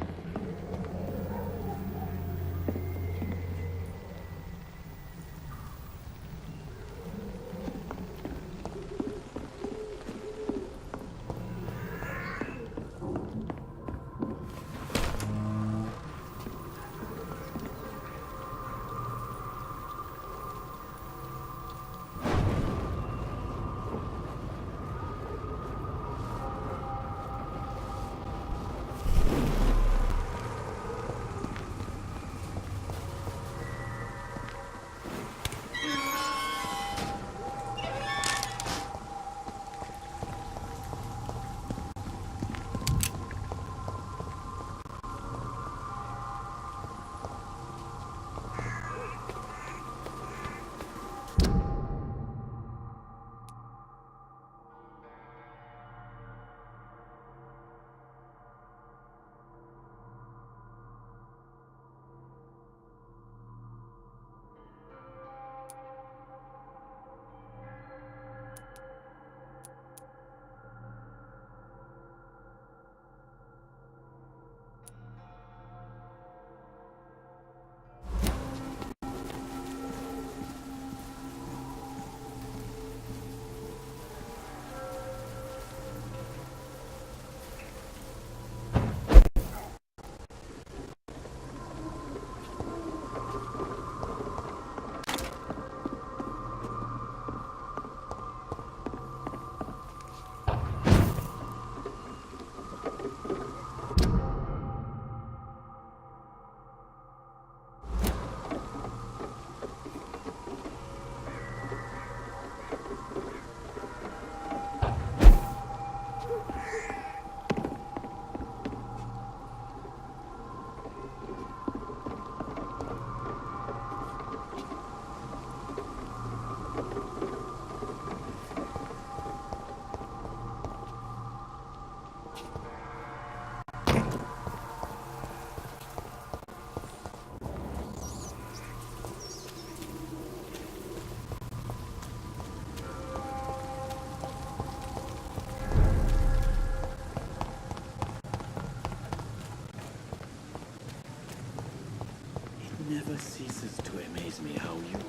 tells me how you...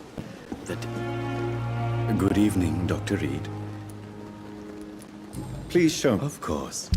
that... Good evening, Dr. Reed. Please show me. Of course.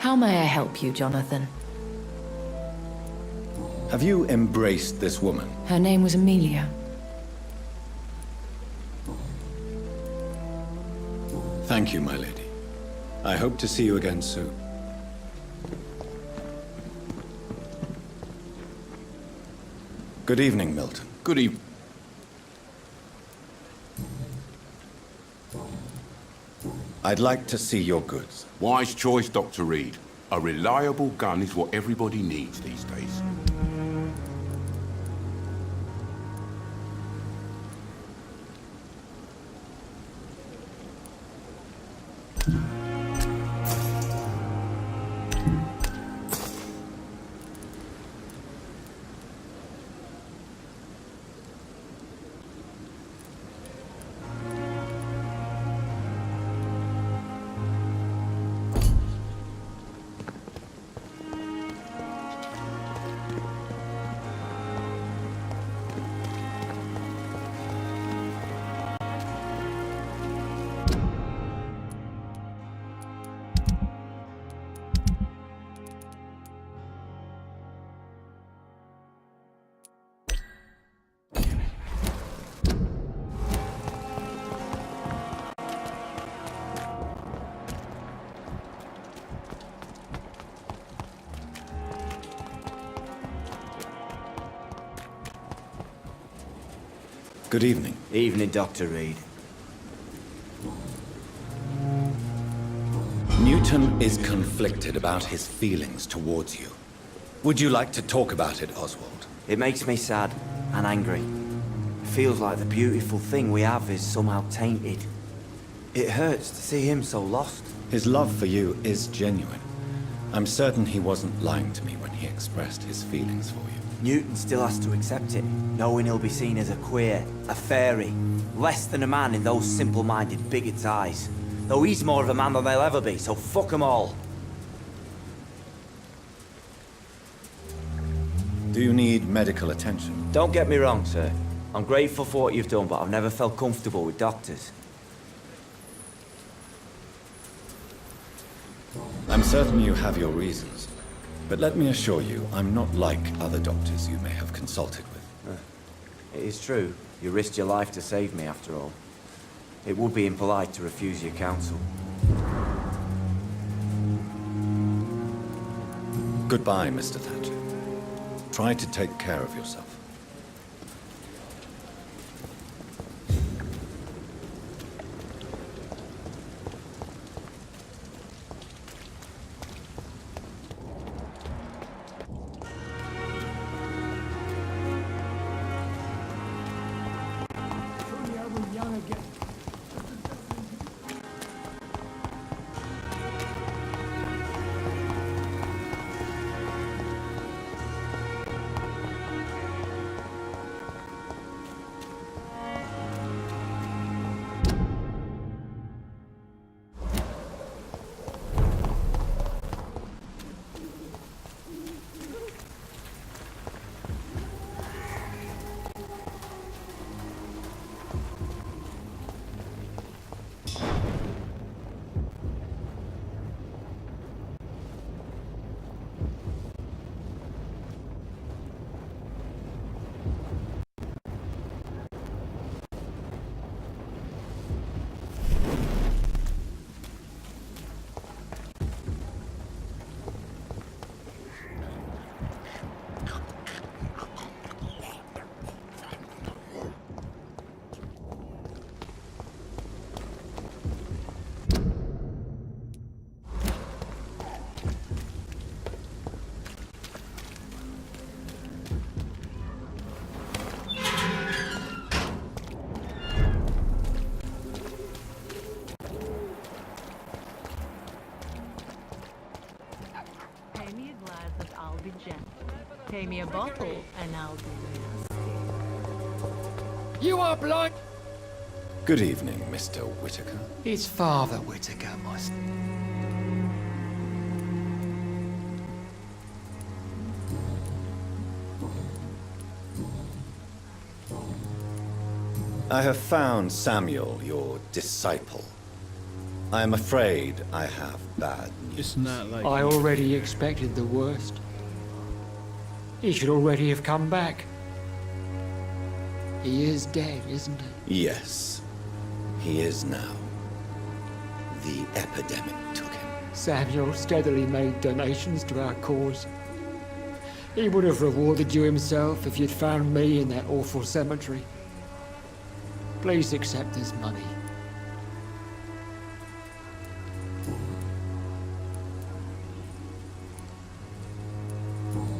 How may I help you, Jonathan? Have you embraced this woman? Her name was Amelia. Thank you, my lady. I hope to see you again soon. Good evening, Milton. Good evening. I'd like to see your goods. Wise choice, Dr. Reed. A reliable gun is what everybody needs these days. Good evening. Evening, Dr. Reed. Newton is conflicted about his feelings towards you. Would you like to talk about it, Oswald? It makes me sad and angry. It feels like the beautiful thing we have is somehow tainted. It hurts to see him so lost. His love for you is genuine. I'm certain he wasn't lying to me when he expressed his feelings for you. Newton still has to accept it, knowing he'll be seen as a queer, a fairy, less than a man in those simple-minded bigots' eyes. Though he's more of a man than they'll ever be, so fuck 'em all. Do you need medical attention? Don't get me wrong, sir. I'm grateful for what you've done, but I've never felt comfortable with doctors. I'm certain you have your reasons. But let me assure you, I'm not like other doctors you may have consulted with. It is true. You risked your life to save me, after all. It would be impolite to refuse your counsel. Goodbye, Mr. Thatcher. Try to take care of yourself. Pay me a bottle and I'll be nasty. You are blind! Good evening, Mr. Whitaker. It's Father Whitaker, my I have found Samuel, your disciple. I am afraid I have bad news. It's not like I already expected the worst. He should already have come back. He is dead, isn't he? Yes, he is now. The epidemic took him. Samuel steadily made donations to our cause. He would have rewarded you himself if you'd found me in that awful cemetery. Please accept this money.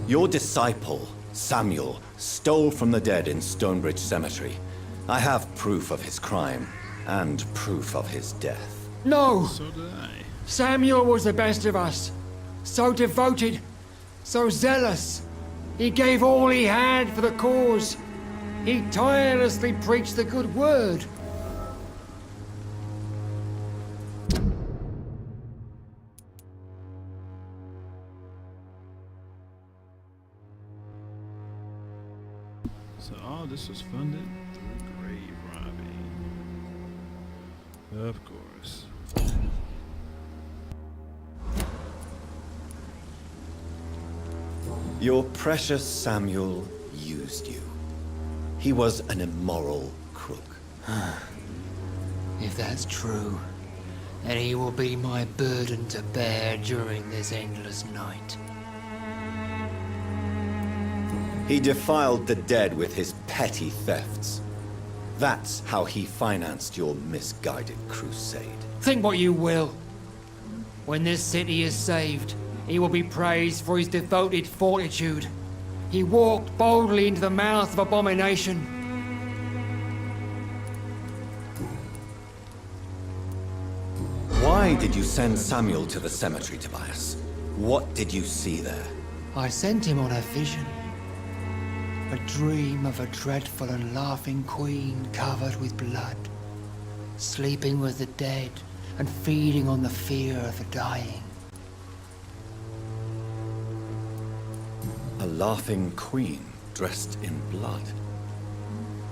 Your disciple, Samuel, stole from the dead in Stonebridge Cemetery. I have proof of his crime and proof of his death. No! So did I. Samuel was the best of us. So devoted, so zealous. He gave all he had for the cause. He tirelessly preached the good word. So all this was funded through grave robbing. Of course. Your precious Samuel used you. He was an immoral crook. If that's true, then he will be my burden to bear during this endless night. He defiled the dead with his petty thefts. That's how he financed your misguided crusade. Think what you will. When this city is saved, he will be praised for his devoted fortitude. He walked boldly into the mouth of abomination. Why did you send Samuel to the cemetery, Tobias? What did you see there? I sent him on a vision. A dream of a dreadful and laughing queen covered with blood, sleeping with the dead and feeding on the fear of the dying. A laughing queen dressed in blood.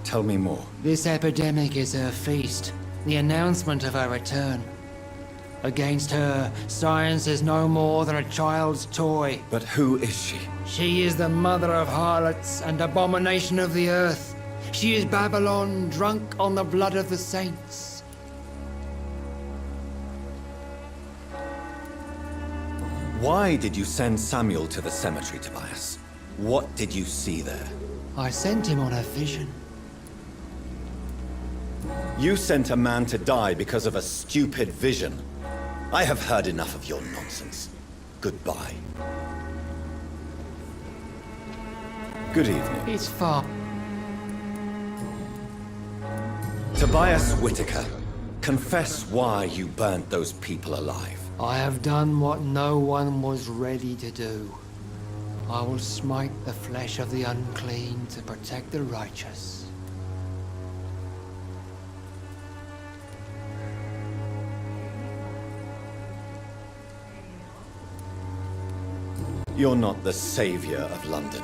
Tell me more. This epidemic is her feast, the announcement of her return. Against her, science is no more than a child's toy. But who is she? She is the mother of harlots and abomination of the earth. She is Babylon, drunk on the blood of the saints. Why did you send Samuel to the cemetery, Tobias? What did you see there? I sent him on a vision. You sent a man to die because of a stupid vision. I have heard enough of your nonsense. Goodbye. Good evening. It's far. Tobias Whitaker, confess why you burnt those people alive. I have done what no one was ready to do. I will smite the flesh of the unclean to protect the righteous. You're not the savior of London.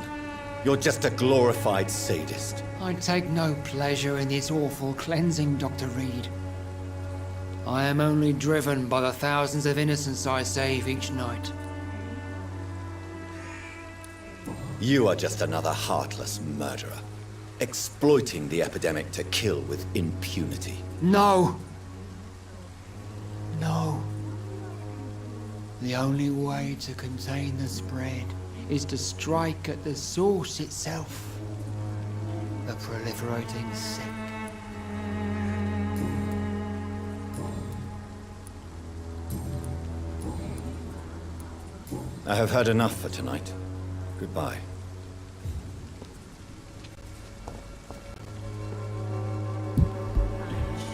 You're just a glorified sadist. I take no pleasure in this awful cleansing, Dr. Reed. I am only driven by the thousands of innocents I save each night. You are just another heartless murderer, exploiting the epidemic to kill with impunity. No! No. The only way to contain the spread is to strike at the source itself. The proliferating sick. I have heard enough for tonight. Goodbye.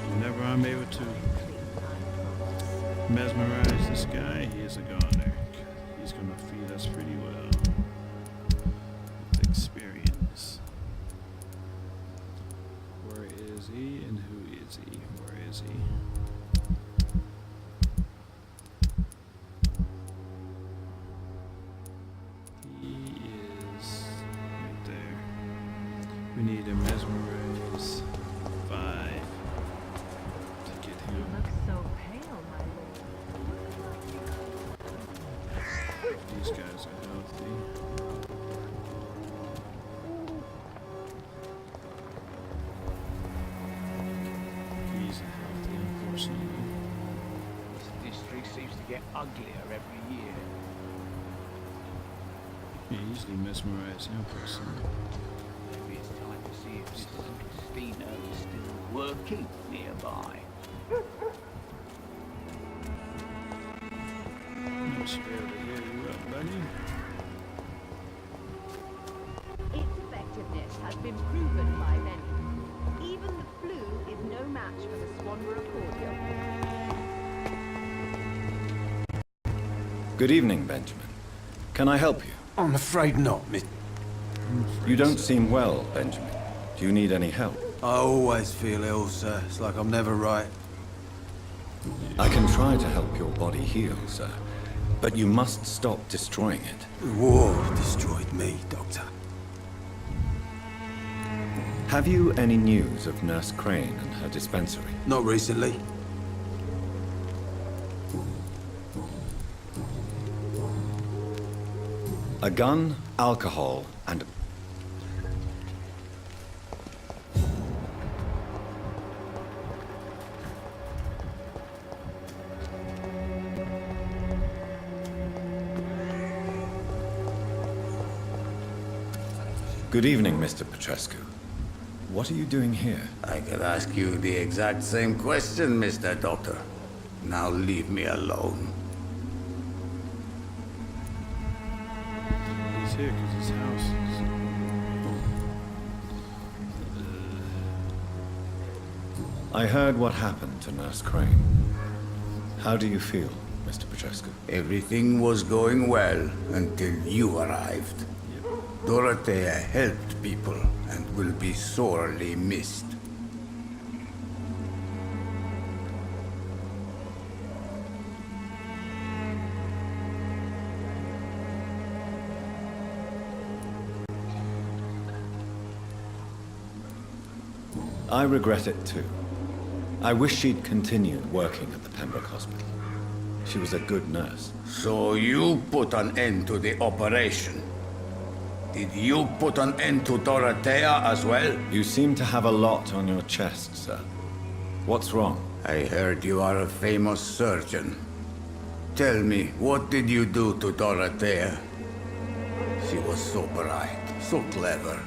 Whenever I'm able to mesmerize this guy, he is a goner. He's gonna feed us pretty well. he and who is he? Where is he? He is right there. We need a mesmerize 5 to get him. You look so pale, my lord. These guys are healthy. He's healthy, unfortunately. This district seems to get uglier every year. You usually mesmerize him personally. Maybe it's time to see if Sister Christina is still working nearby. I should be able to hear you up, buddy. Its effectiveness has been proven by many. Even the flu is no match for the Swanborough cordial. Good evening, Benjamin. Can I help you? I'm afraid not, miss. You don't seem well, Benjamin. Do you need any help? I always feel ill, sir. It's like I'm never right. I can try to help your body heal, sir. But you must stop destroying it. The war destroyed me, Doctor. Have you any news of Nurse Crane and her dispensary? Not recently. A gun, alcohol, and... Good evening, Mr. Petrescu. What are you doing here? I could ask you the exact same question, Mr. Doctor. Now leave me alone. He's here because his house is... I heard what happened to Nurse Crane. How do you feel, Mr. Petrescu? Everything was going well until you arrived. Dorothea helped people and will be sorely missed. I regret it too. I wish she'd continued working at the Pembroke Hospital. She was a good nurse. So you put an end to the operation. Did you put an end to Dorothea as well? You seem to have a lot on your chest, sir. What's wrong? I heard you are a famous surgeon. Tell me, what did you do to Dorothea? She was so bright, so clever.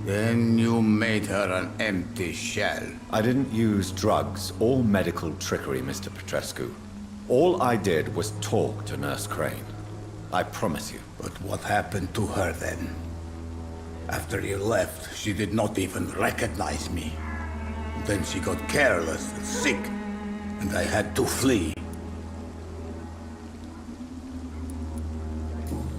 Then you made her an empty shell. I didn't use drugs or medical trickery, Mr. Petrescu. All I did was talk to Nurse Crane. I promise you. But what happened to her then? After you left, she did not even recognize me. Then she got careless and sick, and I had to flee.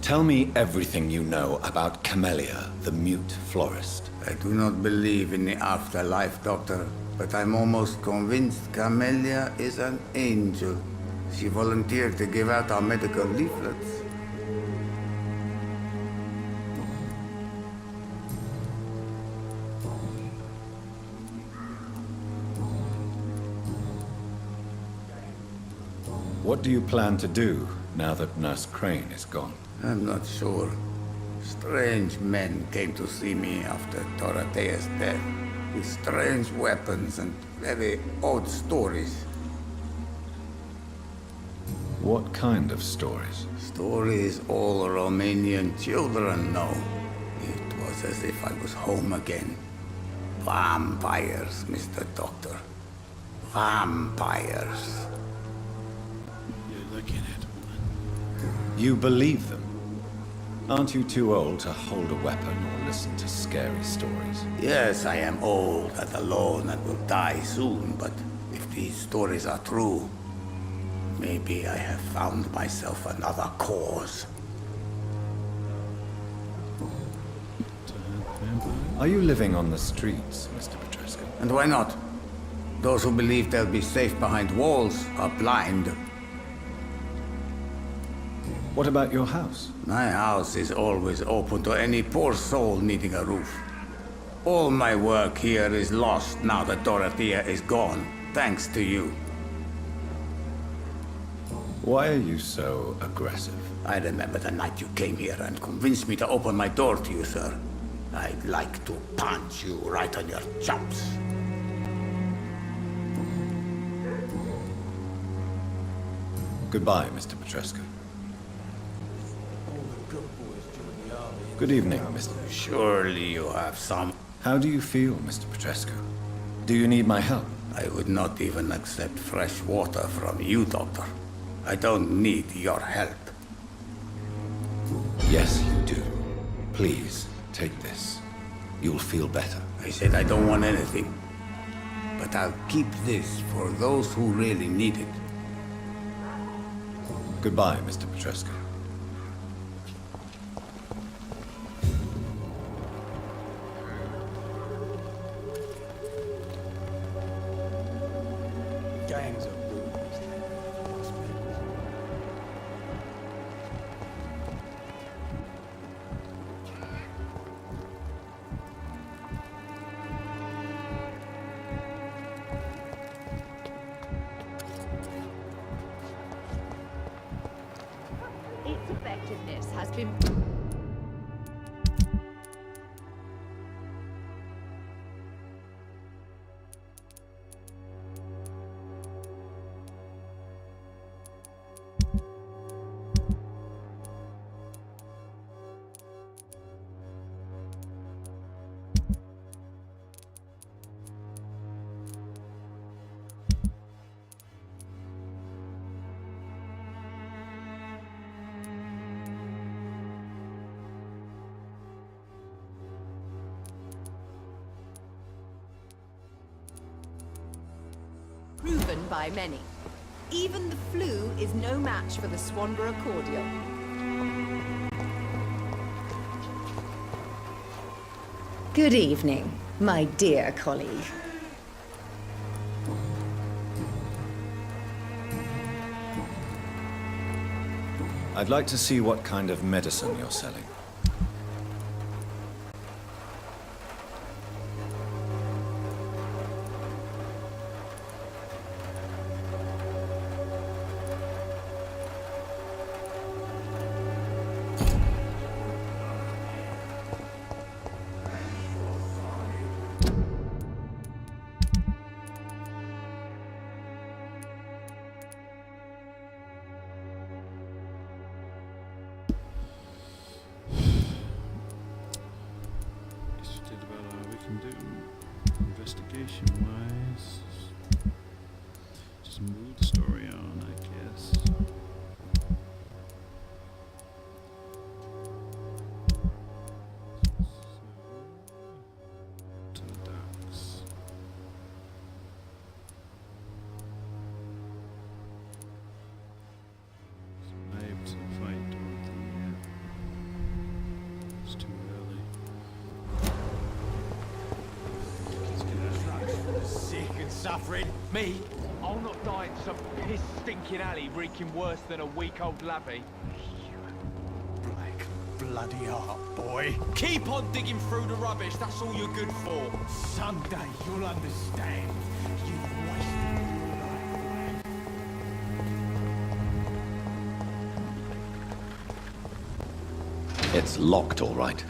Tell me everything you know about Camellia, the mute florist. I do not believe in the afterlife, Doctor, but I'm almost convinced Camellia is an angel. She volunteered to give out our medical leaflets. What do you plan to do now that Nurse Crane is gone? I'm not sure. Strange men came to see me after Dorothea's death, with strange weapons and very odd stories. What kind of stories? Stories all Romanian children know. It was as if I was home again. Vampires, Mr. Doctor. Vampires. You're looking at one. You believe them? Aren't you too old to hold a weapon or listen to scary stories? Yes, I am old and alone and will die soon, but if these stories are true, maybe I have found myself another cause. Are you living on the streets, Mr. Petrescu? And why not? Those who believe they'll be safe behind walls are blind. What about your house? My house is always open to any poor soul needing a roof. All my work here is lost now that Dorothea is gone, thanks to you. Why are you so aggressive? I remember the night you came here and convinced me to open my door to you, sir. I'd like to punch you right on your chops. Goodbye, Mr. Petrescu. Good evening, Mr. Surely you have some... How do you feel, Mr. Petrescu? Do you need my help? I would not even accept fresh water from you, Doctor. I don't need your help. Yes, you do. Please, take this. You'll feel better. I said I don't want anything. But I'll keep this for those who really need it. Goodbye, Mr. Petrescu. Gangs are rude. Its effectiveness has been... proven by many. Even the flu is no match for the Swanborough cordial. Good evening, my dear colleague. I'd like to see what kind of medicine you're selling. Investigation-wise, just move the story on, I guess. To the docks. So I'm able to fight Dorothy yet. It's too early. Sick and suffering. Me? I'll not die in some piss-stinking alley reeking worse than a week-old lavvy. Black bloody heart, boy. Keep on digging through the rubbish, that's all you're good for. Someday you'll understand. You've wasted your life. It's locked, all right.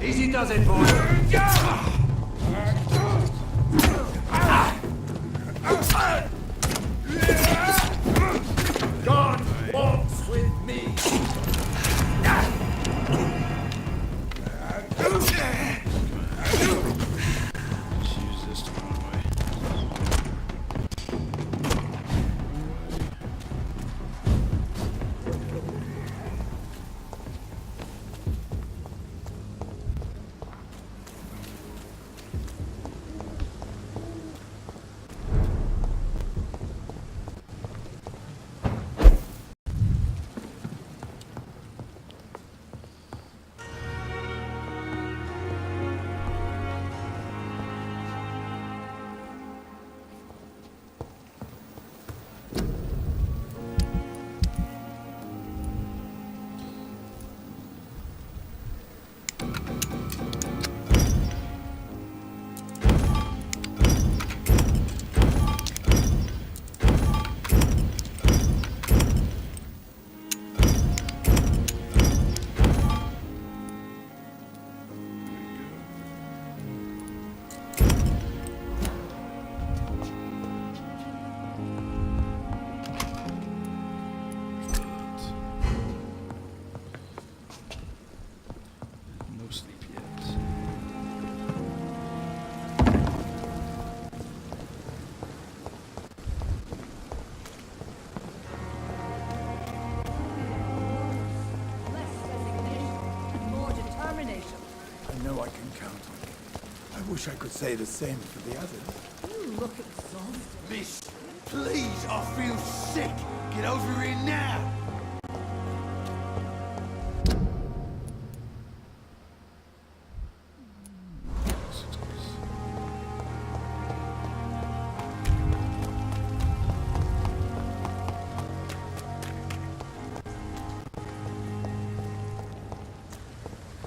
Easy does it, boy. God walks with me. Let's use this the wrong way. No sleep yet. Less resignation and more determination. I know I can count on you. I wish I could say the same for the others. You look exhausted. Miss, please, I feel sick. Get over here now.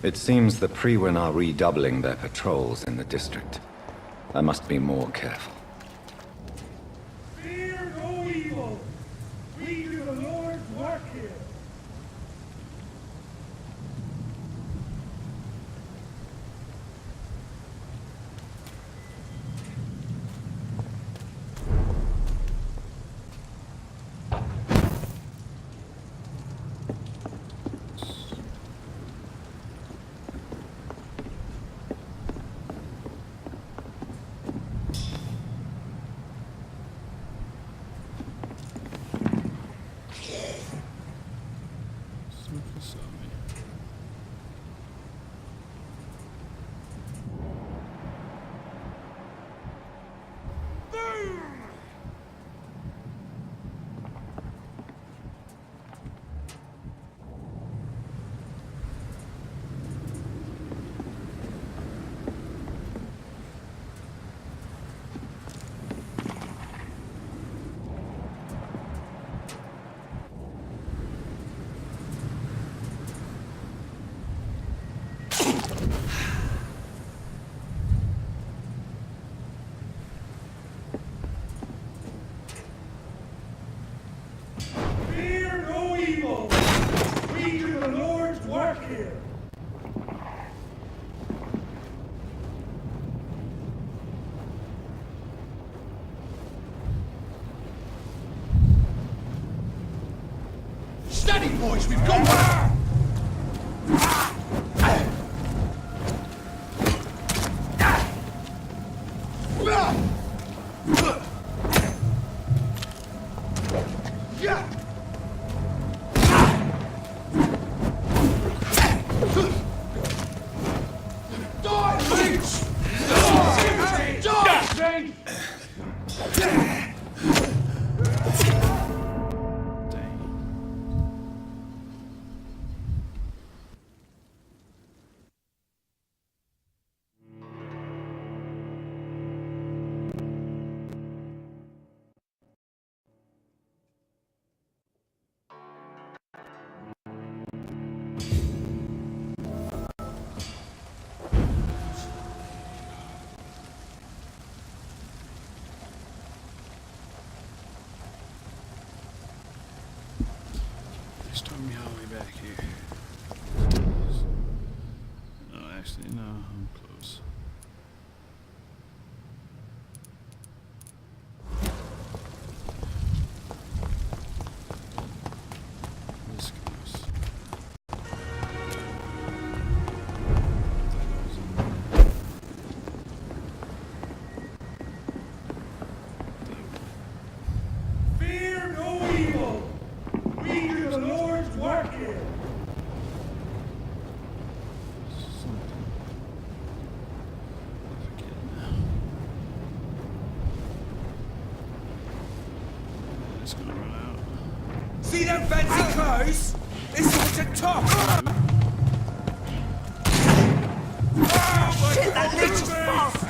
It seems the Priwen are redoubling their patrols in the district. I must be more careful. Fear no evil. We do the Lord's work here. Fear no evil. We do the Lord's work here. Steady, boys, we've got one! Actually, no, I'm close. This goes. Fear no evil. We do the Lord's work here. It's gonna run out. See them fancy clothes? It's all to top. Shit, that lich is fast.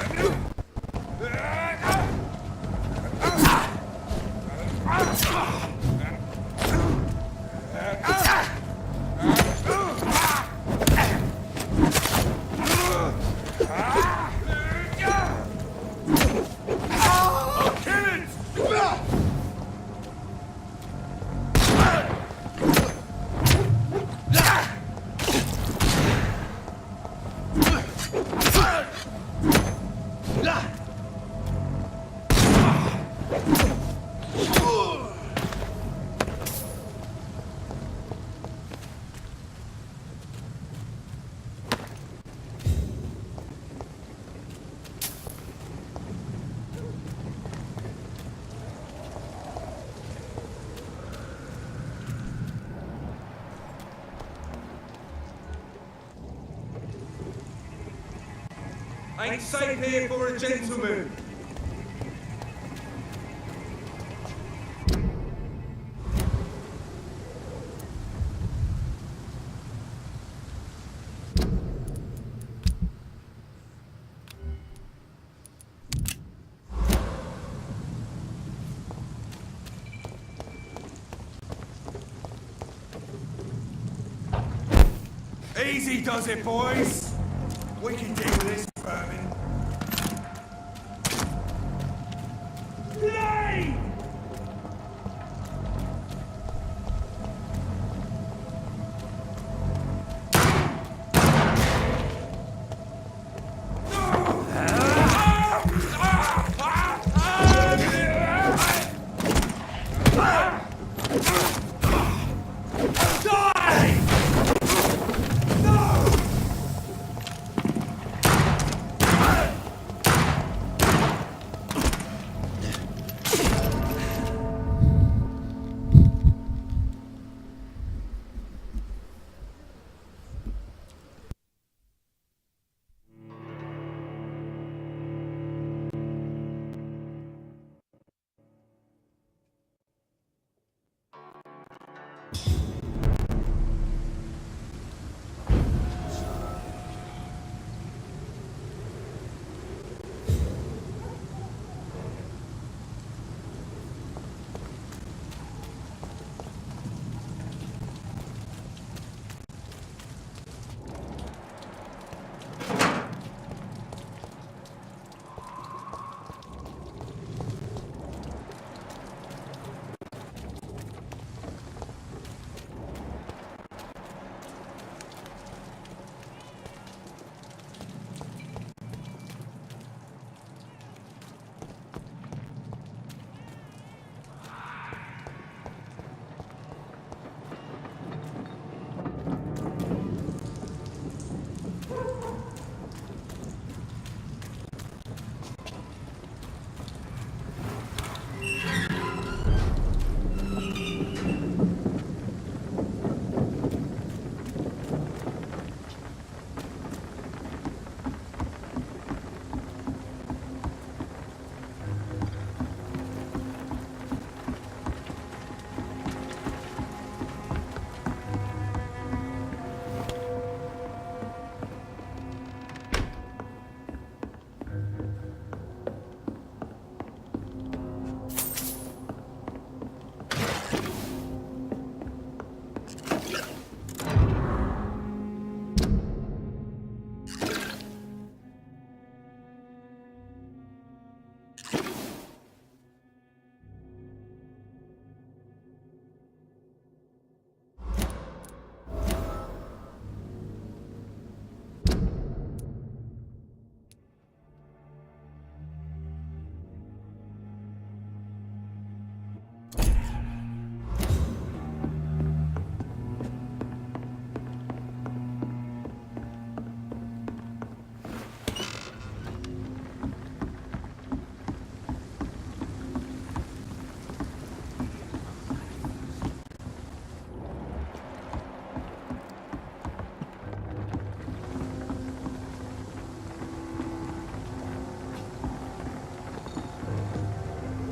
Ain't safe here for a gentleman. Easy does it, boys. We can deal with this vermin. Play!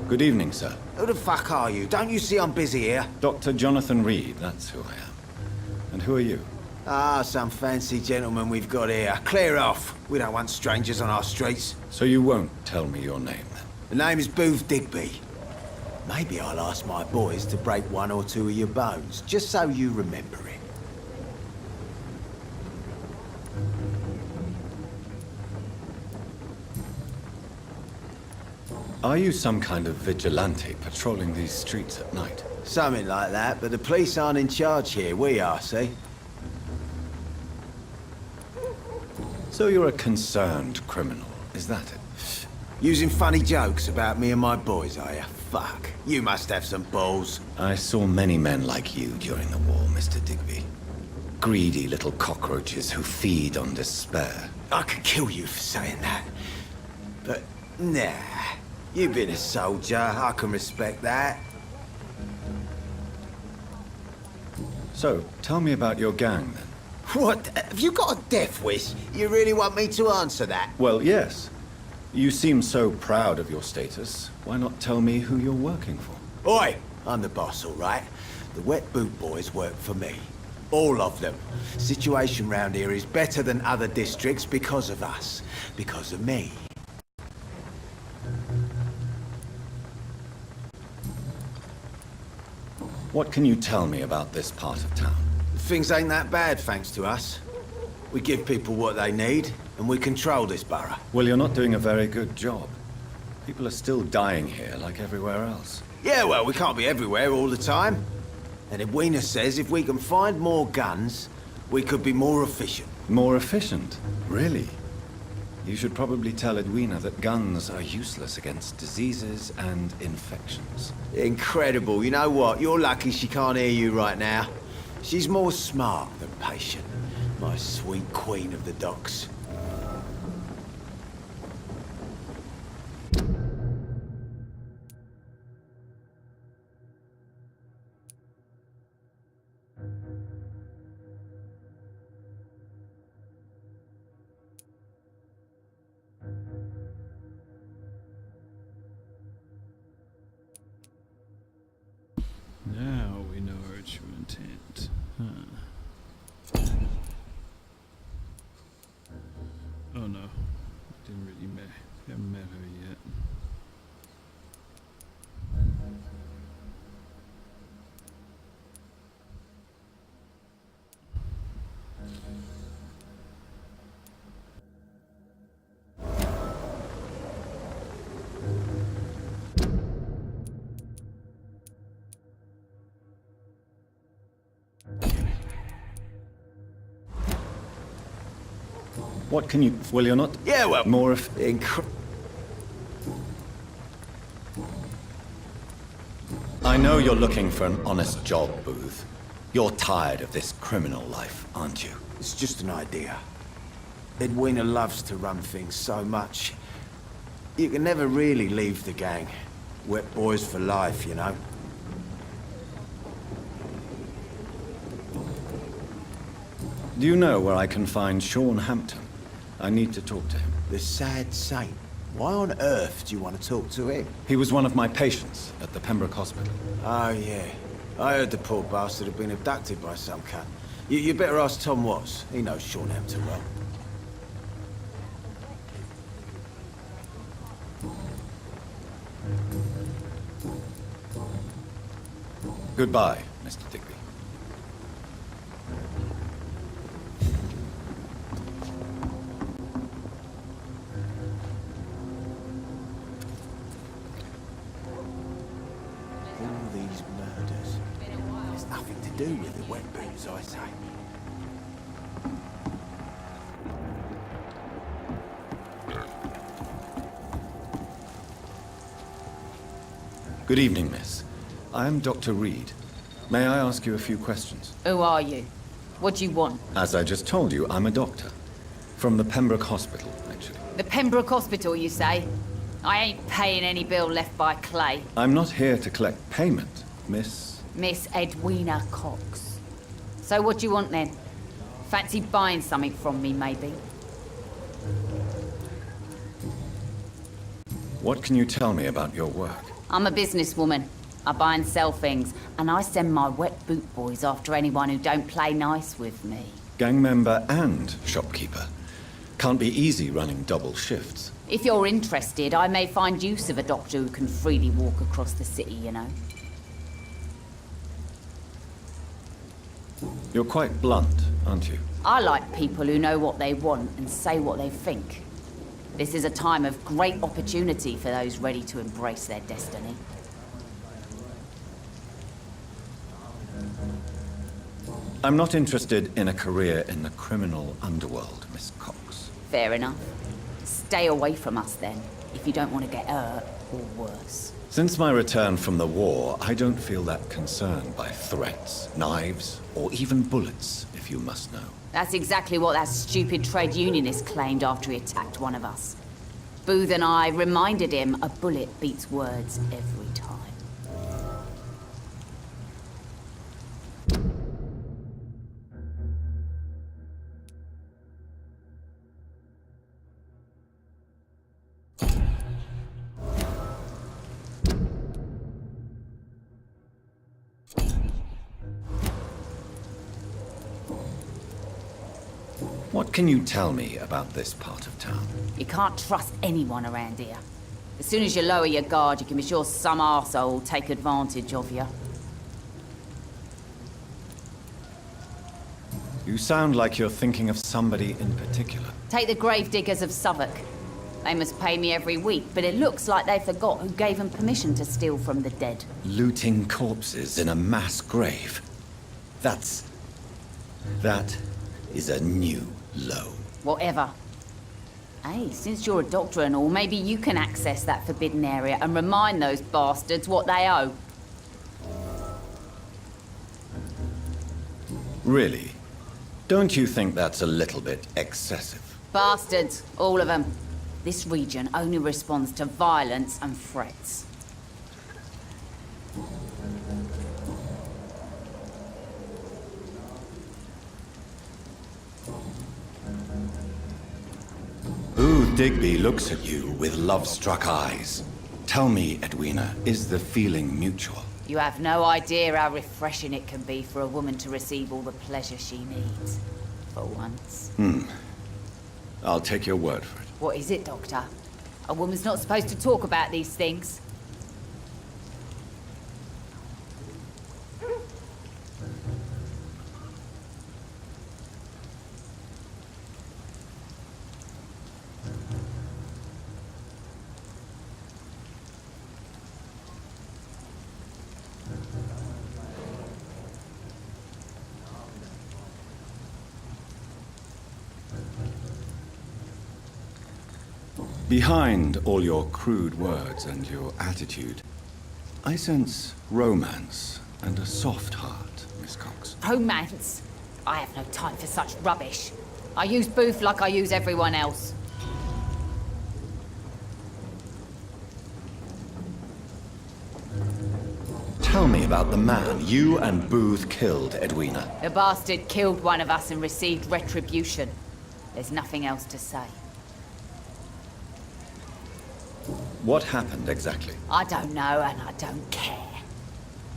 Good evening, sir. Who the fuck are you? Don't you see I'm busy here? Dr. Jonathan Reed, that's who I am. And who are you? Ah, some fancy gentleman we've got here. Clear off. We don't want strangers on our streets. So you won't tell me your name, then? The name is Booth Digby. Maybe I'll ask my boys to break one or two of your bones, just so you remember it. Are you some kind of vigilante patrolling these streets at night? Something like that, but the police aren't in charge here. We are, see? So you're a concerned criminal, is that it? Using funny jokes about me and my boys, are you? Fuck. You must have some balls. I saw many men like you during the war, Mr. Digby. Greedy little cockroaches who feed on despair. I could kill you for saying that. But, nah. You've been a soldier. I can respect that. So, tell me about your gang, then. What? Have you got a death wish? You really want me to answer that? Well, yes. You seem so proud of your status. Why not tell me who you're working for? Oi! I'm the boss, all right? The Wet Boot Boys work for me. All of them. Situation round here is better than other districts because of us. Because of me. What can you tell me about this part of town? Things ain't that bad, thanks to us. We give people what they need, and we control this borough. Well, you're not doing a very good job. People are still dying here like everywhere else. Yeah, well, we can't be everywhere all the time. And Edwina says if we can find more guns, we could be more efficient. More efficient? Really? You should probably tell Edwina that guns are useless against diseases and infections. Incredible. You know what? You're lucky she can't hear you right now. She's more smart than patient. My sweet queen of the docks. Now we know her true intent. Oh no, didn't really haven't met her yet. What can you... Well, you're not... Yeah, well... More of... I know you're looking for an honest job, Booth. You're tired of this criminal life, aren't you? It's just an idea. Edwina loves to run things so much. You can never really leave the gang. Wet boys for life, you know. Do you know where I can find Sean Hampton? I need to talk to him. The sad saint. Why on earth do you want to talk to him? He was one of my patients at the Pembroke Hospital. Oh, yeah. I heard the poor bastard had been abducted by some cunt. You better ask Tom Watts. He knows Sean Hampton well. Goodbye, Mr. Digby. All these murders. There's nothing to do with the wet boots, I say. Good evening, miss. I am Dr. Reed. May I ask you a few questions? Who are you? What do you want? As I just told you, I'm a doctor. From the Pembroke Hospital, actually. The Pembroke Hospital, you say? I ain't paying any bill left by Clay. I'm not here to collect payment, miss. Miss Edwina Cox. So what do you want then? Fancy buying something from me, maybe? What can you tell me about your work? I'm a businesswoman. I buy and sell things, and I send my wet boot boys after anyone who don't play nice with me. Gang member and shopkeeper. Can't be easy running double shifts. If you're interested, I may find use of a doctor who can freely walk across the city, you know. You're quite blunt, aren't you? I like people who know what they want and say what they think. This is a time of great opportunity for those ready to embrace their destiny. I'm not interested in a career in the criminal underworld, Miss Cox. Fair enough. Stay away from us then, if you don't want to get hurt or worse. Since my return from the war, I don't feel that concerned by threats, knives, or even bullets, if you must know. That's exactly what that stupid trade unionist claimed after he attacked one of us. Booth and I reminded him a bullet beats words every time. What can you tell me about this part of town? You can't trust anyone around here. As soon as you lower your guard, you can be sure some arsehole will take advantage of you. You sound like you're thinking of somebody in particular. Take the gravediggers of Southwark. They must pay me every week, but it looks like they forgot who gave them permission to steal from the dead. Looting corpses in a mass grave. That is a new low. Whatever. Hey, since you're a doctor and all, maybe you can access that forbidden area and remind those bastards what they owe. Really? Don't you think that's a little bit excessive? Bastards, all of them. This region only responds to violence and threats. Booth Digby looks at you with love-struck eyes. Tell me, Edwina, is the feeling mutual? You have no idea how refreshing it can be for a woman to receive all the pleasure she needs. For once. I'll take your word for it. What is it, Doctor? A woman's not supposed to talk about these things. Behind all your crude words and your attitude, I sense romance and a soft heart, Miss Cox. Romance? I have no time for such rubbish. I use Booth like I use everyone else. Tell me about the man you and Booth killed, Edwina. The bastard killed one of us and received retribution. There's nothing else to say. What happened exactly? I don't know, and I don't care.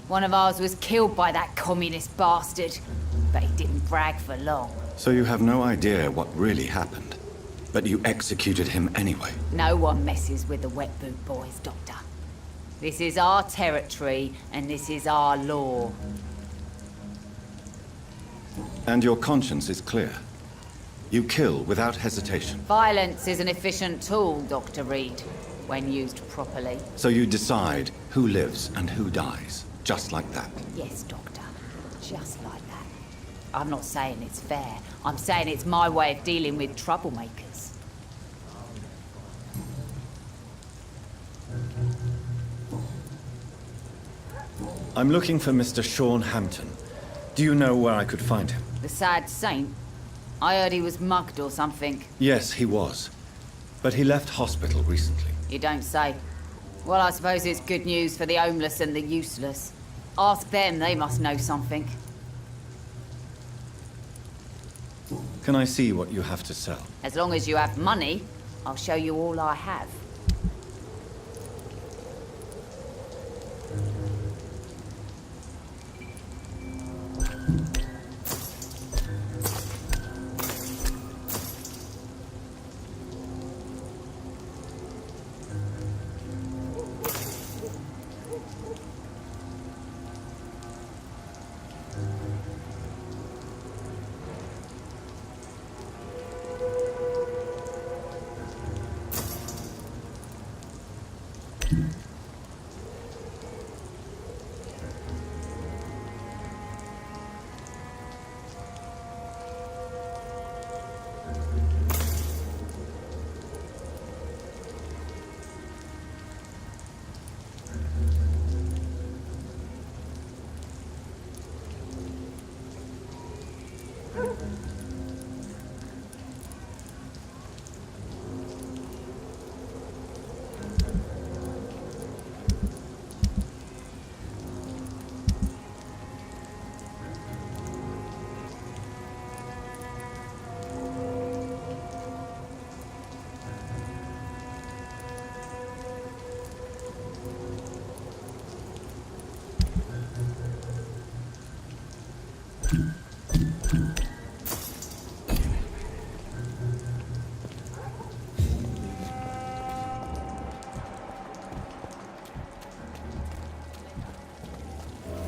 One of ours was killed by that communist bastard, but he didn't brag for long. So you have no idea what really happened, but you executed him anyway. No one messes with the wet boot boys, Doctor. This is our territory, and this is our law. And your conscience is clear. You kill without hesitation. Violence is an efficient tool, Dr. Reed, when used properly. So you decide who lives and who dies, just like that. Yes, Doctor. Just like that. I'm not saying it's fair. I'm saying it's my way of dealing with troublemakers. I'm looking for Mr. Sean Hampton. Do you know where I could find him? The sad saint? I heard he was mugged or something. Yes, he was. But he left hospital recently. You don't say. Well, I suppose it's good news for the homeless and the useless. Ask them, they must know something. Can I see what you have to sell? As long as you have money, I'll show you all I have.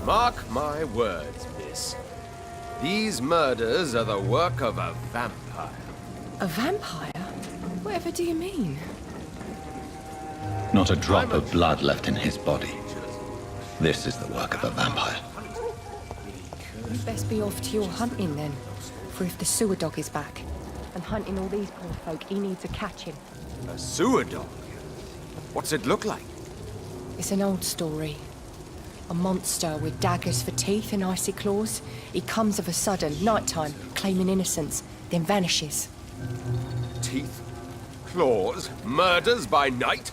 Mark my words, miss. These murders are the work of a vampire. A vampire? Whatever do you mean? Not a drop of blood left in his body. This is the work of a vampire. You'd best be off to your hunting then. For if the sewer dog is back, and hunting all these poor folk, he needs a catching. A sewer dog? What's it look like? It's an old story. A monster with daggers for teeth and icy claws. He comes of a sudden, nighttime, claiming innocence, then vanishes. Teeth? Claws? Murders by night?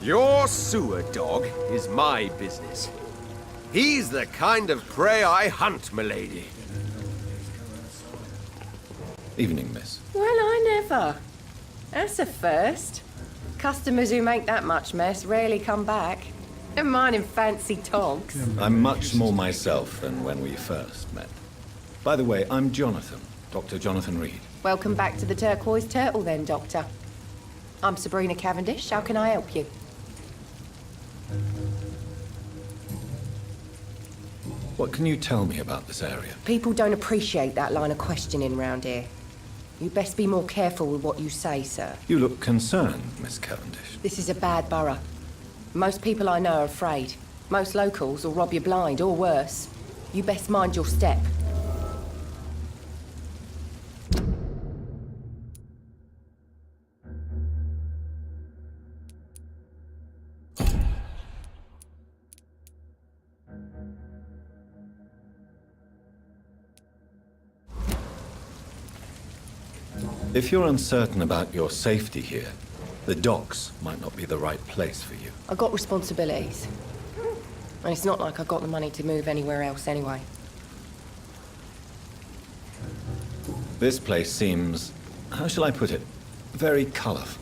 Your sewer dog is my business. He's the kind of prey I hunt, milady. Evening, miss. Well, I never. That's a first. Customers who make that much mess rarely come back. Never mind in fancy togs. I'm much more myself than when we first met. By the way, I'm Jonathan, Dr. Jonathan Reed. Welcome back to the Turquoise Turtle then, Doctor. I'm Sabrina Cavendish. How can I help you? What can you tell me about this area? People don't appreciate that line of questioning round here. You best be more careful with what you say, sir. You look concerned, Miss Cavendish. This is a bad borough. Most people I know are afraid. Most locals will rob you blind, or worse. You best mind your step. If you're uncertain about your safety here, the docks might not be the right place for you. I've got responsibilities. And it's not like I've got the money to move anywhere else anyway. This place seems, how shall I put it, very colourful.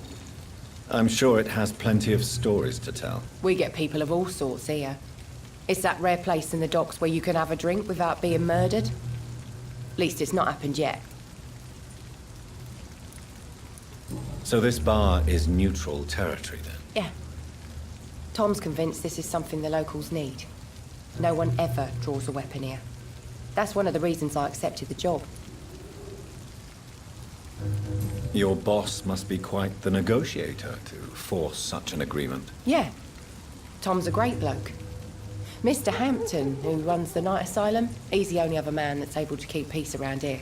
I'm sure it has plenty of stories to tell. We get people of all sorts here. It's that rare place in the docks where you can have a drink without being murdered. At least it's not happened yet. So this bar is neutral territory then? Yeah. Tom's convinced this is something the locals need. No one ever draws a weapon here. That's one of the reasons I accepted the job. Your boss must be quite the negotiator to force such an agreement. Yeah. Tom's a great bloke. Mr. Hampton, who runs the night asylum, he's the only other man that's able to keep peace around here.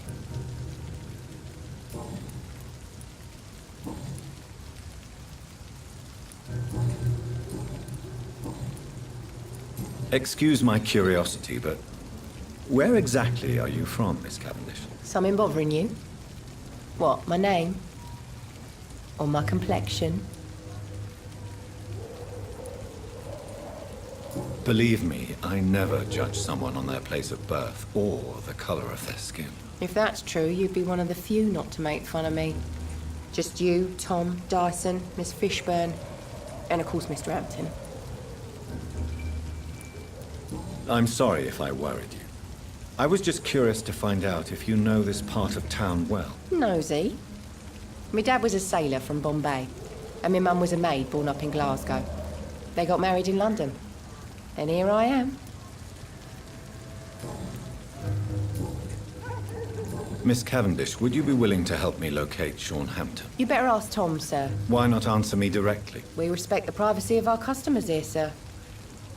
Excuse my curiosity, but where exactly are you from, Miss Cavendish? Something bothering you? What, my name? Or my complexion? Believe me, I never judge someone on their place of birth or the color of their skin. If that's true, you'd be one of the few not to make fun of me. Just you, Tom, Dyson, Miss Fishburne, and of course Mr. Hampton. I'm sorry if I worried you. I was just curious to find out if you know this part of town well. Nosy. My dad was a sailor from Bombay, and my mum was a maid born up in Glasgow. They got married in London. And here I am. Miss Cavendish, would you be willing to help me locate Sean Hampton? You better ask Tom, sir. Why not answer me directly? We respect the privacy of our customers here, sir.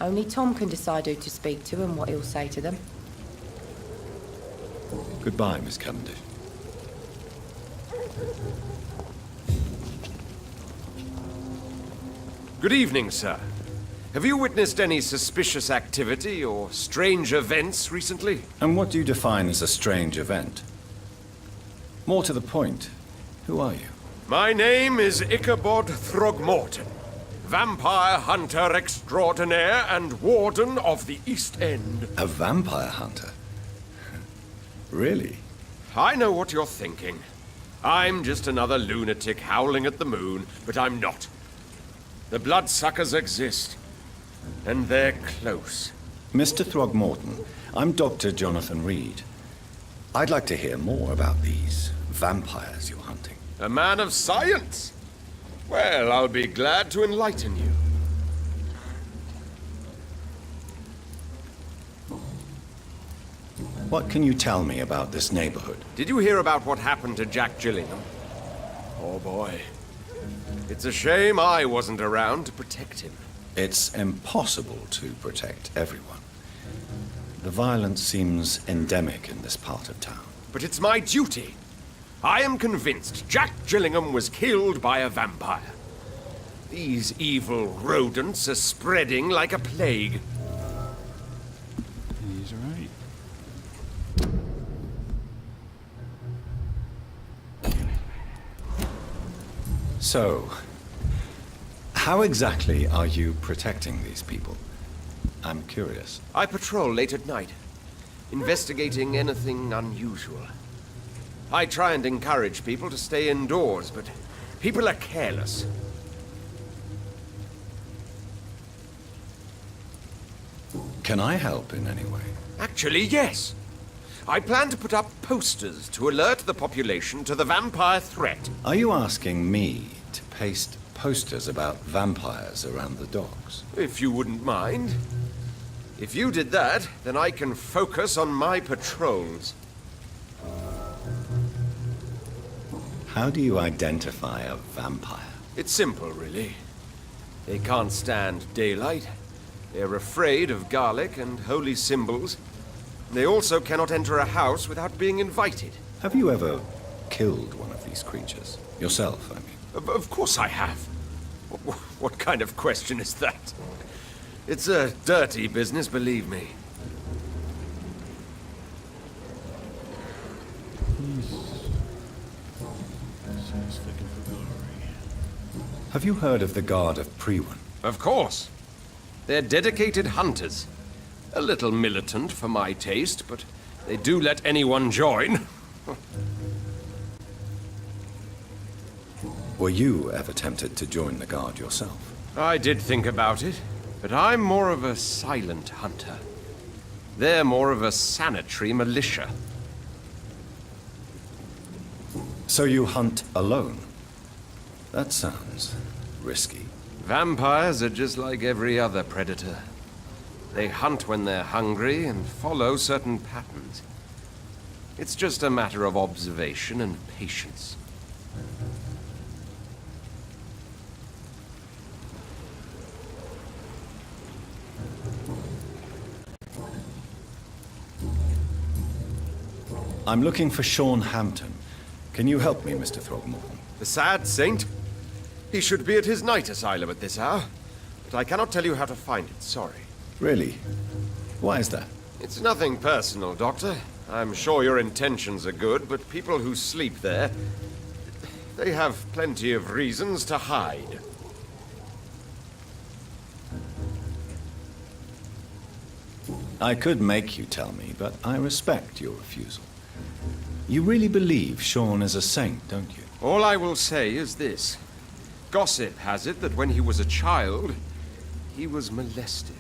Only Tom can decide who to speak to and what he'll say to them. Goodbye, Miss Cavendish. Good evening, sir. Have you witnessed any suspicious activity or strange events recently? And what do you define as a strange event? More to the point, who are you? My name is Ichabod Throgmorton, vampire hunter extraordinaire and warden of the East End. A vampire hunter? Really? I know what you're thinking. I'm just another lunatic howling at the moon, but I'm not. The bloodsuckers exist, and they're close. Mr. Throgmorton, I'm Dr. Jonathan Reed. I'd like to hear more about these vampires you're hunting. A man of science? Well, I'll be glad to enlighten you. What can you tell me about this neighborhood? Did you hear about what happened to Jack Gillingham? Oh boy. It's a shame I wasn't around to protect him. It's impossible to protect everyone. The violence seems endemic in this part of town. But it's my duty. I am convinced Jack Gillingham was killed by a vampire. These evil rodents are spreading like a plague. He's right. So, how exactly are you protecting these people? I'm curious. I patrol late at night, investigating anything unusual. I try and encourage people to stay indoors, but people are careless. Can I help in any way? Actually, yes. I plan to put up posters to alert the population to the vampire threat. Are you asking me to paste posters about vampires around the docks? If you wouldn't mind. If you did that, then I can focus on my patrols. How do you identify a vampire? It's simple, really. They can't stand daylight. They're afraid of garlic and holy symbols. They also cannot enter a house without being invited. Have you ever killed one of these creatures? Yourself, I mean. Of course I have. What kind of question is that? It's a dirty business, believe me. Have you heard of the Guard of P.7? Of course. They're dedicated hunters. A little militant for my taste, but they do let anyone join. Were you ever tempted to join the Guard yourself? I did think about it, but I'm more of a silent hunter. They're more of a sanitary militia. So you hunt alone? That sounds risky. Vampires are just like every other predator. They hunt when they're hungry and follow certain patterns. It's just a matter of observation and patience. I'm looking for Sean Hampton. Can you help me, Mr. Throgmorton? The sad saint? He should be at his night asylum at this hour, but I cannot tell you how to find it, sorry. Really? Why is that? It's nothing personal, Doctor. I'm sure your intentions are good, but people who sleep there, they have plenty of reasons to hide. I could make you tell me, but I respect your refusal. You really believe Sean is a saint, don't you? All I will say is this. Gossip has it that when he was a child, he was molested.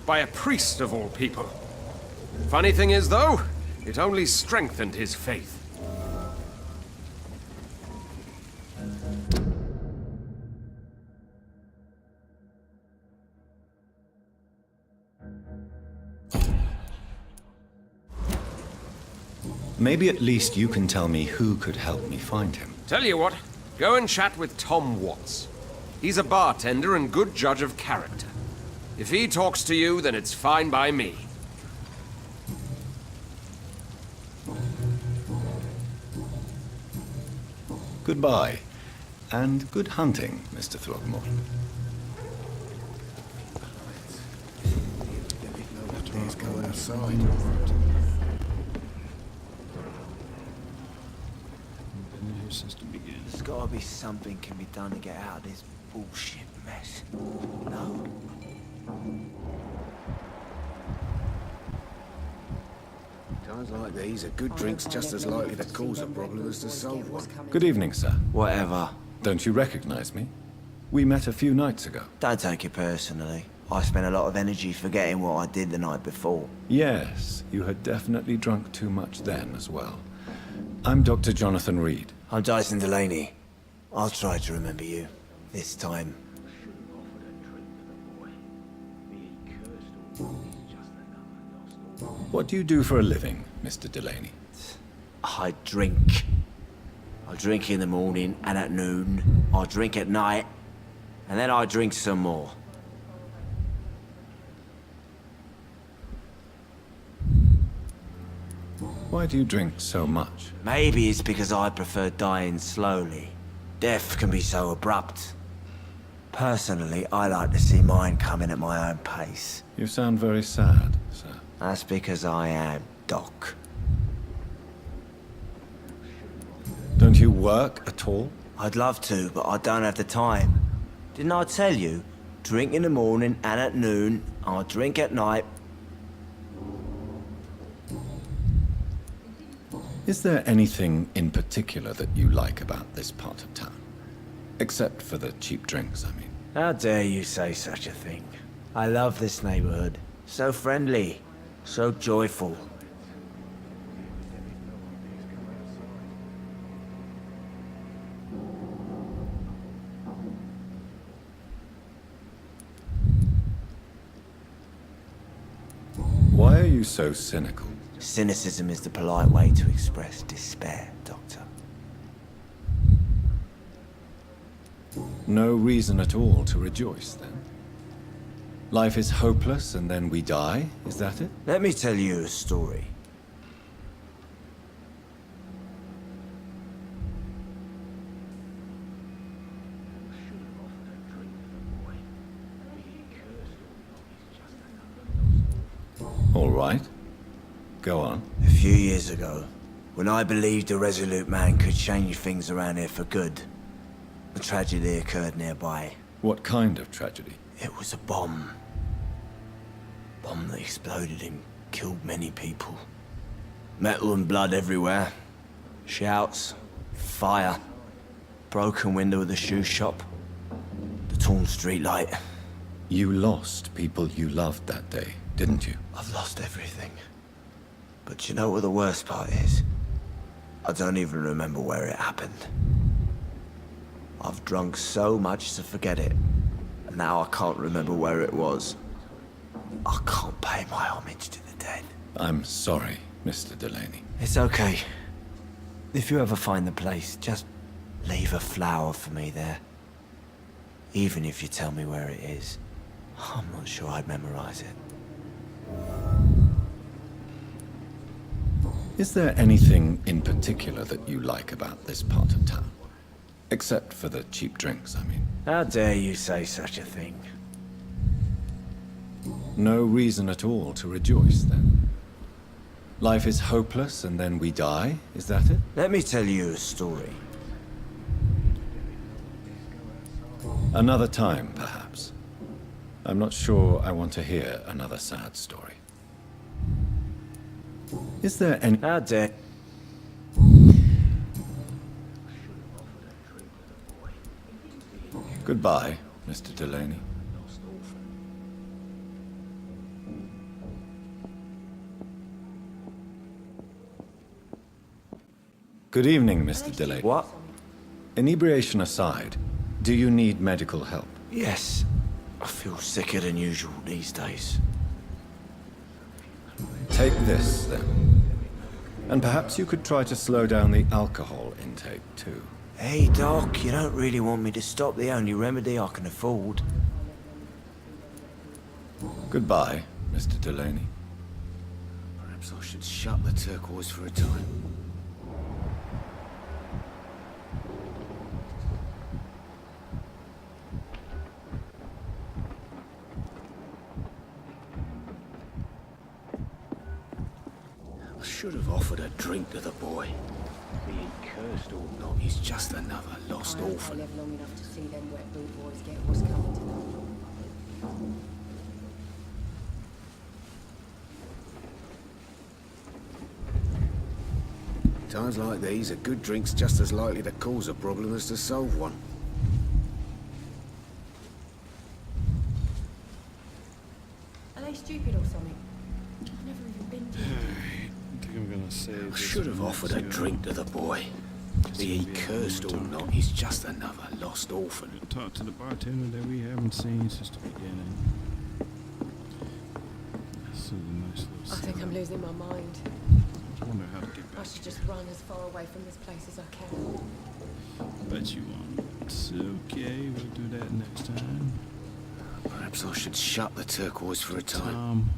By a priest of all people. Funny thing is, though, it only strengthened his faith. Maybe at least you can tell me who could help me find him. Tell you what, go and chat with Tom Watts. He's a bartender and good judge of character. If he talks to you, then it's fine by me. Goodbye, and good hunting, Mr. Throgmorton. Let's go outside. Since the beginning. There's gotta be something can be done to get out of this bullshit mess. No. Times like these, a good drink's just as likely to cause a problem as to solve one. Good evening, sir. Whatever. Don't you recognize me? We met a few nights ago. Don't take it personally. I spent a lot of energy forgetting what I did the night before. Yes, you had definitely drunk too much then as well. I'm Dr. Jonathan Reed. I'm Dyson Delaney. I'll try to remember you. This time. What do you do for a living, Mr. Delaney? I drink. I drink in the morning and at noon. I drink at night. And then I drink some more. Why do you drink so much? Maybe it's because I prefer dying slowly. Death can be so abrupt. Personally, I like to see mine coming at my own pace. You sound very sad, sir. That's because I am, Doc. Don't you work at all? I'd love to, but I don't have the time. Didn't I tell you? Drink in the morning and at noon. I drink at night. Is there anything in particular that you like about this part of town? Except for the cheap drinks, I mean. How dare you say such a thing? I love this neighborhood. So friendly. So joyful. Why are you so cynical? Cynicism is the polite way to express despair, Doctor. No reason at all to rejoice, then? Life is hopeless and then we die, is that it? Let me tell you a story. All right. Go on. A few years ago, when I believed a resolute man could change things around here for good, a tragedy occurred nearby. What kind of tragedy? It was a bomb. Bomb that exploded and killed many people. Metal and blood everywhere. Shouts, fire, broken window of the shoe shop, the torn street light. You lost people you loved that day, didn't you? I've lost everything. But you know what the worst part is? I don't even remember where it happened. I've drunk so much to forget it. And now I can't remember where it was. I can't pay my homage to the dead. I'm sorry, Mr. Delaney. It's okay. If you ever find the place, just leave a flower for me there. Even if you tell me where it is. I'm not sure I'd memorize it. Is there anything in particular that you like about this part of town? Except for the cheap drinks, I mean. How dare you say such a thing? No reason at all to rejoice, then? Life is hopeless and then we die, is that it? Let me tell you a story. Another time, perhaps. I'm not sure I want to hear another sad story. Is there any... How dare... Goodbye, Mr. Delaney. Good evening, Mr. Delaney. What? Inebriation aside, do you need medical help? Yes. I feel sicker than usual these days. Take this, then. And perhaps you could try to slow down the alcohol intake, too. Hey, Doc, you don't really want me to stop the only remedy I can afford. Goodbye, Mr. Delaney. Perhaps I should shut the turquoise for a time. I should have offered a drink to the boy. Be he cursed or not, he's just another lost orphan. I live long enough to see them wet boot boys get what's coming to them. Times like these, a good drink's just as likely to cause a problem as to solve one. save. I should have offered a drink to the boy. Be he cursed or not, he's just another lost orphan. Talk to the bartender that we haven't seen since the beginning. This is a nice little I think I'm losing my mind. I wonder how to get I back. should just run as far away from this place as I can. Bet you won't. It's okay, we'll do that next time. Perhaps I should shut the turquoise for a time. Tom